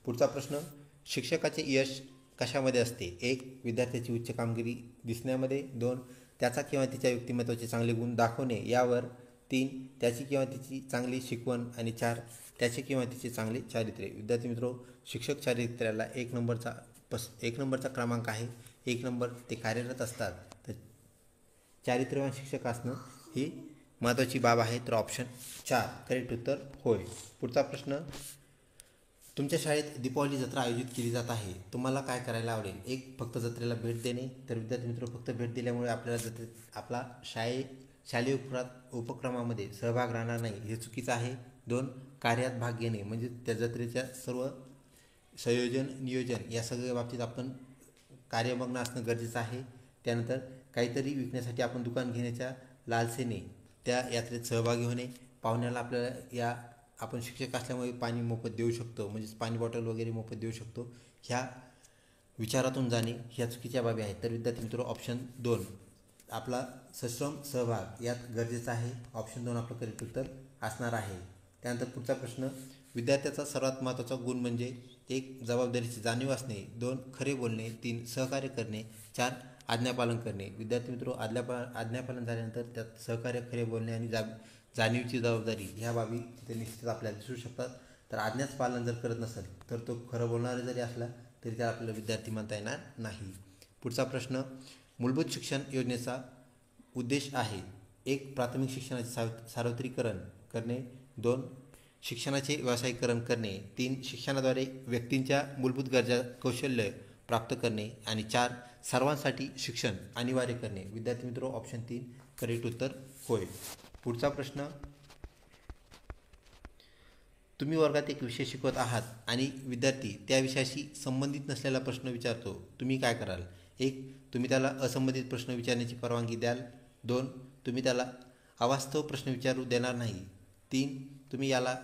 पुढचा प्रश्न, शिक्षकाचे यश कशामध्ये असते? 1. विद्यार्थ्याची उच्च कामगिरी दिसण्यामध्ये, 2. त्याचा किंवा तिच्या व्यक्तिमत्त्वाचे चांगले गुण दाखवणे यावर. 3 त्याची किंवा तिची चांगली शिकवण. आणि 4 त्याचे किंवा तिचे चांगले चारित्र्य. विद्यार्थी मित्रो, शिक्षक चारित्र्याला 1 नंबरचा क्रमांक आहे. 1 नंबर ते कार्यरत असतात. तर चारित्र्यवान शिक्षक असणं ही महत्त्वाची बाब आहे. तर ऑप्शन 4 करेक्ट उत्तर होय. पुढचा प्रश्न, तुमच्या शाळेत दीपावली जत्रा आयोजित केली जात आहे. तुम्हाला काय करायला आवडेल? 1 फक्त जत्रेला भेट देणे. तर विद्यार्थी मित्र, फक्त भेट दिल्यामुळे आपल्याला आपला शालेय उपक्रमामध्ये सहभाग राहणार नाही, हे चुकीचं आहे. 2 कार्यात भाग घेणे, म्हणजे त्या जत्रेच्या सर्व संयोजन नियोजन या सगळ्या बाबतीत आपण कार्यमग्न असणं गरजेचं आहे. त्यानंतर काहीतरी विकण्यासाठी आपण दुकान घेण्याच्या लालसेने त्या यात्रेत सहभागी होणे. पाहुण्याला आपल्याला आपण शिक्षक असल्यामुळे पाणी मोफत देऊ शकतो, म्हणजेच पाणी बॉटल वगैरे मोफत देऊ शकतो, ह्या विचारातून जाणे ह्या चुकीच्या बाबी आहेत. तर विद्यार्थी मित्र, ऑप्शन 2 आपला सश्रम सहभाग यात गरजेचा आहे. ऑप्शन 2 आपलं करेक्ट उत्तर असणार आहे. त्यानंतर पुढचा प्रश्न, विद्यार्थ्याचा सर्वात महत्त्वाचा गुण म्हणजे 1 जबाबदारीची जाणीव असणे. 2 खरे बोलणे. 3 सहकार्य करणे. 4 आज्ञापालन करणे. विद्यार्थी मित्र, आज्ञापालन झाल्यानंतर त्यात सहकार्य, खरे बोलणे आणि जाणीवची जबाबदारी ह्या बाबी तिथे निश्चित आपल्याला दिसू शकतात. तर आज्ञाच पालन जर करत नसेल तर तो खरं बोलणारा जरी असला तरी त्याला आपल्याला विद्यार्थी म्हणता येणार नाही. पुढचा प्रश्न, मूलभूत शिक्षण योजनेचा उद्देश आहे. 1 प्राथमिक शिक्षणाचे सार्वत्रिकरण करणे. 2 शिक्षणाचे व्यावसायिकरण करणे. 3 शिक्षणाद्वारे व्यक्तींच्या मूलभूत गरजा कौशल्य प्राप्त करणे. आणि 4 सर्वांसाठी शिक्षण अनिवार्य करणे. विद्यार्थी मित्र, ऑप्शन 3 करेक्ट उत्तर होय. पुढचा प्रश्न, तुम्ही वर्गात एक विषय शिकवत आहात आणि विद्यार्थी त्या विषयाशी संबंधित नसलेला प्रश्न विचारतो. तुम्ही काय कराल? 1 तुम्ही त्याला असंबंधित प्रश्न विचारण्याची परवानगी द्याल. 2 तुम्ही त्याला अवास्तव प्रश्न विचारू देणार नाही. 3 तुम्ही याला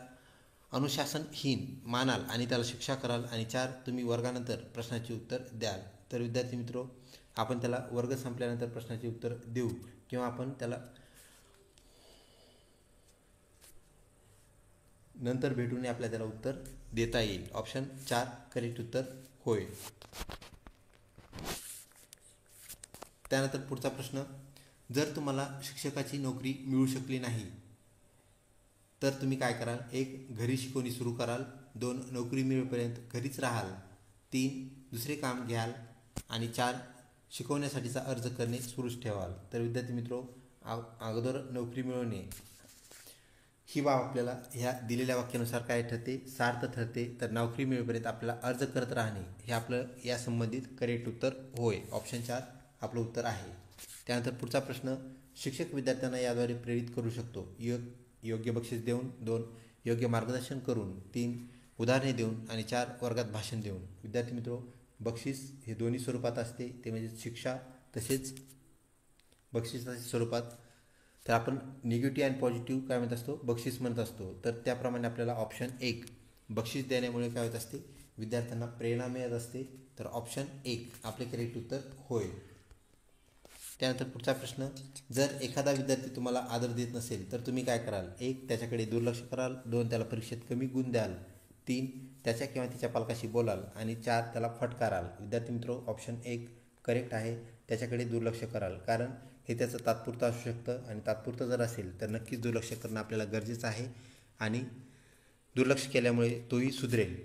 अनुशासनहीन मानाल आणि त्याला शिक्षा कराल. आणि 4 तुम्ही वर्गानंतर प्रश्नाचे उत्तर द्याल. तर विद्यार्थी मित्र, आपण त्याला वर्ग संपल्यानंतर प्रश्नाचे उत्तर देऊ किंवा आपण त्याला नंतर भेटून आपल्याला त्याला उत्तर देता येईल. ऑप्शन 4 करेक्ट उत्तर होय. त्यानंतर पुढचा प्रश्न, जर तुम्हाला शिक्षकाची नोकरी मिळू शकली नाही तर तुम्ही काय कराल? 1 घरी शिकवणी सुरू कराल. 2 नोकरी मिळेपर्यंत घरीच राहाल. 3 दुसरे काम घ्याल. आणि 4 शिकवण्यासाठीचा अर्ज करणे सुरूच ठेवाल. तर विद्यार्थी मित्रो, अगोदर नोकरी मिळवणे ही बाब आपल्याला ह्या दिलेल्या वाक्यानुसार काय ठरते? सार्थ ठरते. तर नोकरी मिळेपर्यंत आपल्याला अर्ज करत राहणे हे आपलं या संबंधित करेक्ट उत्तर होय. ऑप्शन 4 आपलं उत्तर आहे. त्यानंतर पुढचा प्रश्न, शिक्षक विद्यार्थ्यांना याद्वारे प्रेरित करू शकतो. योग्य बक्षीस देऊन. 2 योग्य मार्गदर्शन करून. 3 उदाहरणे देऊन. आणि 4 वर्गात भाषण देऊन. विद्यार्थी मित्रो, बक्षीस हे दोन्ही स्वरूपात असते, ते म्हणजे शिक्षा तसेच बक्षिसाच्या स्वरूपात. तर आपण निगेटिव्ह आणि पॉझिटिव्ह काय म्हणत असतो? बक्षीस म्हणत असतो. तर त्याप्रमाणे आपल्याला ऑप्शन 1 बक्षीस देण्यामुळे काय होत असते? विद्यार्थ्यांना प्रेरणा मिळत असते. तर ऑप्शन 1 आपले करेक्ट उत्तर होय. त्यानंतर पुढचा प्रश्न, जर एखादा विद्यार्थी तुम्हाला आदर देत नसेल तर तुम्ही काय कराल? 1 त्याच्याकडे दुर्लक्ष कराल. 2 त्याला परीक्षेत कमी गुण द्याल. 3 त्याच्या किंवा तिच्या पालकाशी बोलाल. आणि 4 त्याला फटकाराल. विद्यार्थी मित्रो, ऑप्शन 1 करेक्ट आहे. त्याच्याकडे दुर्लक्ष कराल, कारण हे त्याचं तात्पुरतं असू शकतं आणि तात्पुरतं जर असेल तर नक्कीच दुर्लक्ष करणं आपल्याला गरजेचं आहे. आणि दुर्लक्ष केल्यामुळे तोही सुधरेल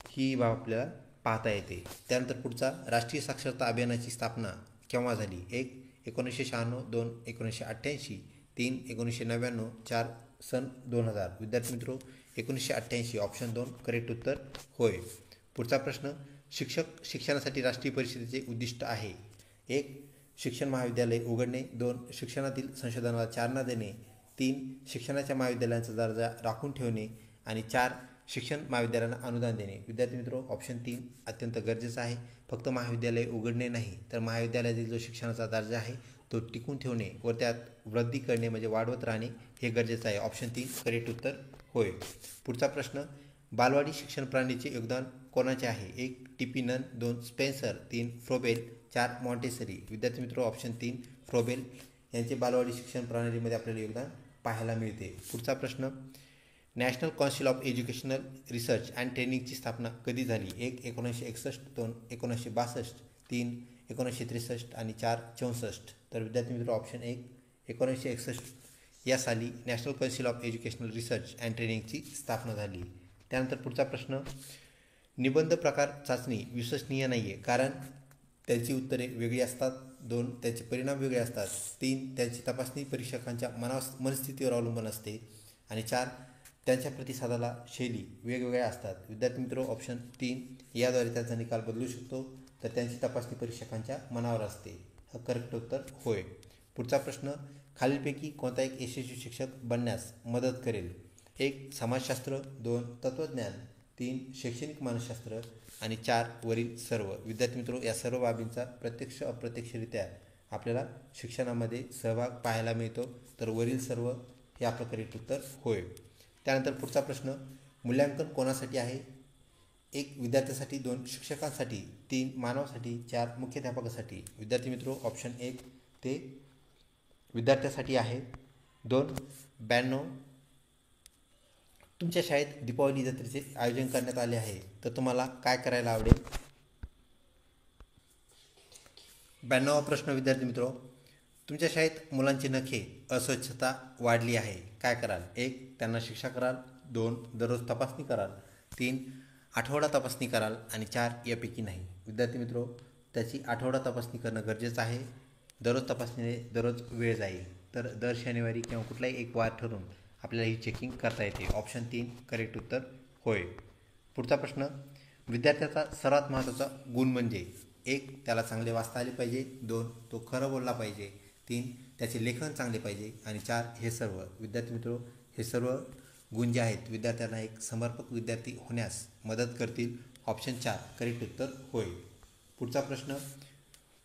ही बाब आपल्याला पाहता येते. त्यानंतर पुढचा, राष्ट्रीय साक्षरता अभियानाची स्थापना केव्हा झाली? 1 1996. 2 1988. 3 1999. 4 सन 2000. विद्यार्थी मित्रो, 1988 ऑप्शन 2 करेक्ट उत्तर होय. पुढचा प्रश्न, शिक्षक शिक्षणासाठी राष्ट्रीय परिषदेचे उद्दिष्ट आहे. 1 शिक्षण महाविद्यालय उघडणे. 2 शिक्षणातील संशोधनाला चालना देणे. 3 शिक्षणाच्या महाविद्यालयांचा दर्जा राखून ठेवणे. आणि 4 शिक्षण महाविद्यालयांना अनुदान देणे. विद्यार्थी मित्रो, ऑप्शन 3 अत्यंत गरजेचं आहे. फक्त महाविद्यालय उघडणे नाही, तर महाविद्यालयातील जो शिक्षणाचा दर्जा आहे तो टिकून ठेवणे व त्यात वृद्धी करणे म्हणजे वाढवत राहणे हे गरजेचं आहे. ऑप्शन 3 करेक्ट उत्तर होय. पुढचा प्रश्न, बालवाडी शिक्षण प्रणालीचे योगदान कोणाचे आहे? 1 TP. Nunn. 2 Spencer. 3 Froebel. 4 Montessori. विद्यार्थी मित्रो, ऑप्शन 3 फ्रोबेल यांचे बालवाडी शिक्षण प्रणालीमध्ये आपल्याला योगदान पाहायला मिळते. पुढचा प्रश्न, national council of educational research and ट्रेनिंगची स्थापना कधी झाली? 1 1961. 2 1962. 3 1963 आणि 4 64. तर विद्यार्थी मित्र ऑप्शन 1 1961 या साली national council of educational research and ट्रेनिंगची स्थापना झाली. त्यानंतर पुढचा प्रश्न, निबंध प्रकार चाचणी विश्वसनीय नाही आहे, कारण त्यांची उत्तरे वेगळी असतात. 2 त्यांचे परिणाम वेगळे असतात. 3 त्यांची तपासणी परीक्षकांच्या मनस्थितीवर अवलंबून असते. आणि 4 त्यांच्या प्रतिसादाला शैली वेगवेगळ्या असतात. विद्यार्थी मित्र ऑप्शन 3 याद्वारे त्यांचा निकाल बदलू शकतो. तर त्यांची तपासणी परीक्षकांच्या मनावर असते. हा करेक्ट उत्तर होय. पुढचा प्रश्न, खालीलपैकी कोणता एक यशस्वी शिक्षक बनण्यास मदत करेल? 1 समाजशास्त्र, 2 तत्त्वज्ञान, 3 शैक्षणिक मानसशास्त्र आणि 4 वरील सर्व. विद्यार्थी मित्र या सर्व बाबींचा प्रत्यक्ष अप्रत्यक्षरित्या आपल्याला शिक्षणामध्ये सहभाग पाहायला मिळतो. तर वरील सर्व हे आपलं करेक्ट उत्तर होय. त्यानंतर पुढचा प्रश्न, मूल्यांकन कोणासाठी आहे? 1 विद्यार्थ्यासाठी, 2 शिक्षकांसाठी, 3 मानवासाठी, 4 मुख्याध्यापकासाठी. विद्यार्थी मित्र ऑप्शन 1 ते विद्यार्थ्यासाठी आहे. 2 92 तुमच्या शाळेत दीपावली जत्रेचे आयोजन करण्यात आले आहे, तर तुम्हाला काय करायला आवडेल? 92वा प्रश्न विद्यार्थी मित्र, तुमच्या शाळेत मुलांची नखे अस्वच्छता वाढली आहे, काय कराल? 1 त्यांना शिक्षा कराल, 2 दररोज तपासणी कराल, 3 आठवडा तपासणी कराल आणि 4 यापैकी नाही. विद्यार्थी मित्र त्याची आठवडा तपासणी करणं गरजेचं आहे. दररोज तपासणीने दररोज वेळ जाईल. तर दर शनिवारी किंवा कुठलाही एक वार ठरवून आपल्याला ही चेकिंग करता येते. ऑप्शन 3 करेक्ट उत्तर होय. पुढचा प्रश्न, विद्यार्थ्याचा सर्वात महत्त्वाचा गुण म्हणजे? 1 त्याला चांगले वाचता आले पाहिजे, 2 तो खरं बोलला पाहिजे, 3 त्याचे लेखन चांगले पाहिजे आणि 4 हे सर्व. विद्यार्थी मित्र हे सर्व गुण जे आहेत विद्यार्थ्यांना एक समर्पक विद्यार्थी होण्यास मदत करतील. ऑप्शन 4 करेक्ट उत्तर होय. पुढचा प्रश्न,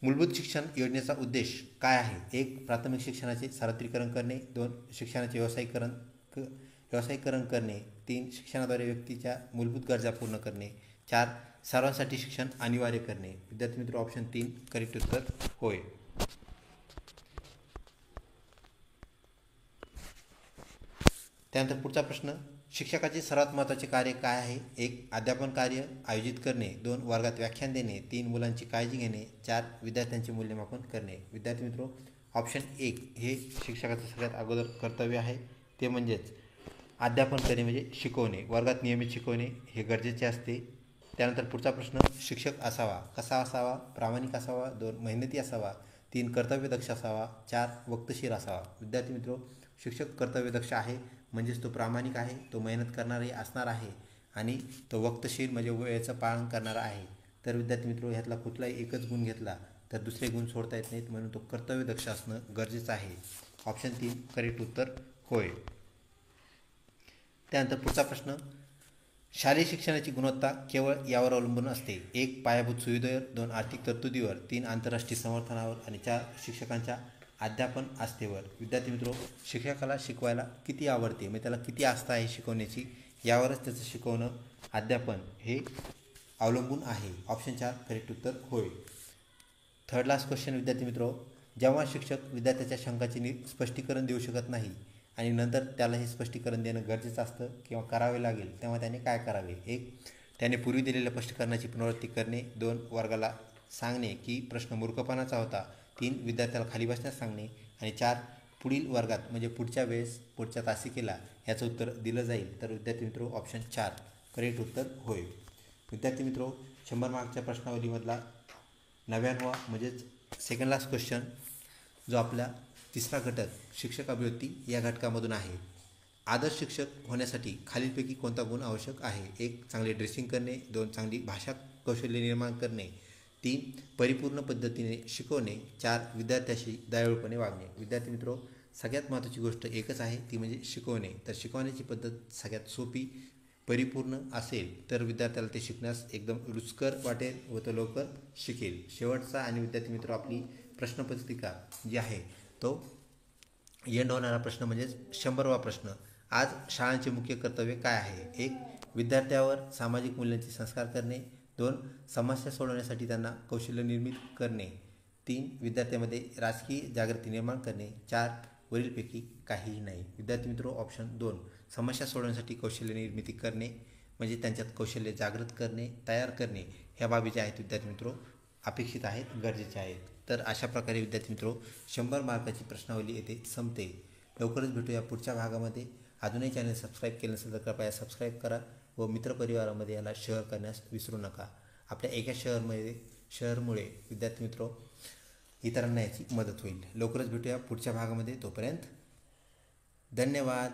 मूलभूत शिक्षण योजनेचा उद्देश काय आहे? 1 प्राथमिक शिक्षणाचे सार्वत्रिकरण करणे, 2 शिक्षणाचे व्यावसायिकरण करणे, 3 शिक्षणाद्वारे व्यक्तीच्या मूलभूत गरजा पूर्ण करणे, 4 सर्वांसाठी शिक्षण अनिवार्य करणे. विद्यार्थी मित्र ऑप्शन 3 करेक्ट उत्तर होय. त्यानंतर पुढचा प्रश्न, शिक्षकाचे सर्वात महत्त्वाचे कार्य काय आहे? 1 अध्यापन कार्य आयोजित करणे, 2 वर्गात व्याख्यान देणे, 3 मुलांची काळजी घेणे, 4 विद्यार्थ्यांचे मूल्यमापन करणे. विद्यार्थी मित्र ऑप्शन 1 हे शिक्षकाचं सगळ्यात अगोदर कर्तव्य आहे. ते म्हणजेच अध्यापन करणे म्हणजे शिकवणे, वर्गात नियमित शिकवणे हे गरजेचे असते. त्यानंतर पुढचा प्रश्न, शिक्षक असावा कसा असावा? प्रामाणिक असावा, 2 मेहनती असावा, 3 कर्तव्यदक्ष असावा, 4 वक्तशीर असावा. विद्यार्थी मित्र शिक्षक कर्तव्यदक्ष आहे म्हणजेच तो प्रामाणिक आहे, तो मेहनत करणारही असणार आहे आणि तो वक्तशीर म्हणजे वेळेचं पालन करणारा आहे. तर विद्यार्थी मित्र ह्यातला कुठलाही एकच गुण घेतला तर दुसरे गुण सोडता येत नाहीत, म्हणून तो कर्तव्यदक्ष असणं गरजेचं आहे. ऑप्शन 3 करेक्ट उत्तर होय. त्यानंतर पुढचा प्रश्न, शालेय शिक्षणाची गुणवत्ता केवळ यावर अवलंबून असते. 1 पायाभूत सुविधेवर, 2 आर्थिक तरतुदीवर, 3 आंतरराष्ट्रीय समर्थनावर आणि 4 शिक्षकांच्या अध्यापन आस्थेवर. विद्यार्थी मित्र शिक्षकाला शिकवायला किती आवडते म्हणजे त्याला किती आस्था आहे शिकवण्याची यावरच त्याचं शिकवणं अध्यापन हे अवलंबून आहे. ऑप्शन 4 करेक्ट उत्तर होय. थर्ड लास्ट क्वेश्चन विद्यार्थी मित्र, जेव्हा शिक्षक विद्यार्थ्याच्या शंकाचे स्पष्टीकरण देऊ शकत नाही आणि नंतर त्याला हे स्पष्टीकरण देणं गरजेचं असतं किंवा करावे लागेल, तेव्हा त्याने काय करावे? 1 त्याने पूर्वी दिलेल्या स्पष्टीकरणाची पुनरावृत्ती करणे, 2 वर्गाला सांगणे की प्रश्न मूर्खपणाचा होता, 3 विद्यार्थ्याला खाली बसण्यास सांगणे आणि 4 पुढील वर्गात म्हणजे पुढच्या वेळेस पुढच्या तासिकेला याचं उत्तर दिलं जाईल. तर विद्यार्थी मित्र ऑप्शन 4 करेक्ट उत्तर होय. विद्यार्थी मित्र 100 मार्कच्या प्रश्नावलीमधला 99वा म्हणजेच सेकंड लास्ट क्वेश्चन जो आपला तिसरा घटक शिक्षक अभिव्यक्ती या घटकामधून आहे. आदर्श शिक्षक होण्यासाठी खालीलपैकी कोणता गुण आवश्यक आहे? 1 चांगले ड्रेसिंग करणे, 2 चांगली भाषा कौशल्य निर्माण करणे, 3 परिपूर्ण पद्धतीने शिकवणे, 4 विद्यार्थ्याशी दयाळूपणे वागणे. विद्यार्थी मित्र सगळ्यात महत्त्वाची गोष्ट एकच आहे ती म्हणजे शिकवणे. तर शिकवण्याची पद्धत सगळ्यात सोपी परिपूर्ण असेल तर विद्यार्थ्याला ते शिकण्यास एकदम रुचकर वाटेल व तो लवकर शिकेल. शेवटचा आणि विद्यार्थी मित्र आपली प्रश्नपत्रिका जी आहे तो एंड होणारा प्रश्न म्हणजेच 100वा प्रश्न. आज शाळांचे मुख्य कर्तव्य काय आहे? 1 विद्यार्थ्यावर सामाजिक मूल्यांचे संस्कार करणे, 2 समस्या सोडवण्यासाठी त्यांना कौशल्य निर्मित करणे, 3 विद्यार्थ्यांमध्ये राजकीय जागृती निर्माण करणे, 4 वरीलपैकी काहीही नाही. विद्यार्थी मित्र ऑप्शन 2 समस्या सोडवण्यासाठी कौशल्य निर्मिती करणे म्हणजे त्यांच्यात कौशल्य जागृत करणे, तयार करणे ह्या बाबी ज्या आहेत विद्यार्थी मित्र अपेक्षित आहेत, गरजेचे आहेत. तर अशा प्रकारे विद्यार्थी मित्रो 100 मार्काची प्रश्नावली येथे संपते. लवकरच भेटूया पुढच्या भागामध्ये. अजूनही चॅनल सबस्क्राईब केलं नसेल तर कृपया सबस्क्राईब करा व मित्रपरिवारामध्ये याला शेअर करण्यास विसरू नका. आपल्या एका शेअरमुळे विद्यार्थी मित्रो इतरांना याची मदत होईल. लवकरच भेटूया पुढच्या भागामध्ये. तोपर्यंत धन्यवाद.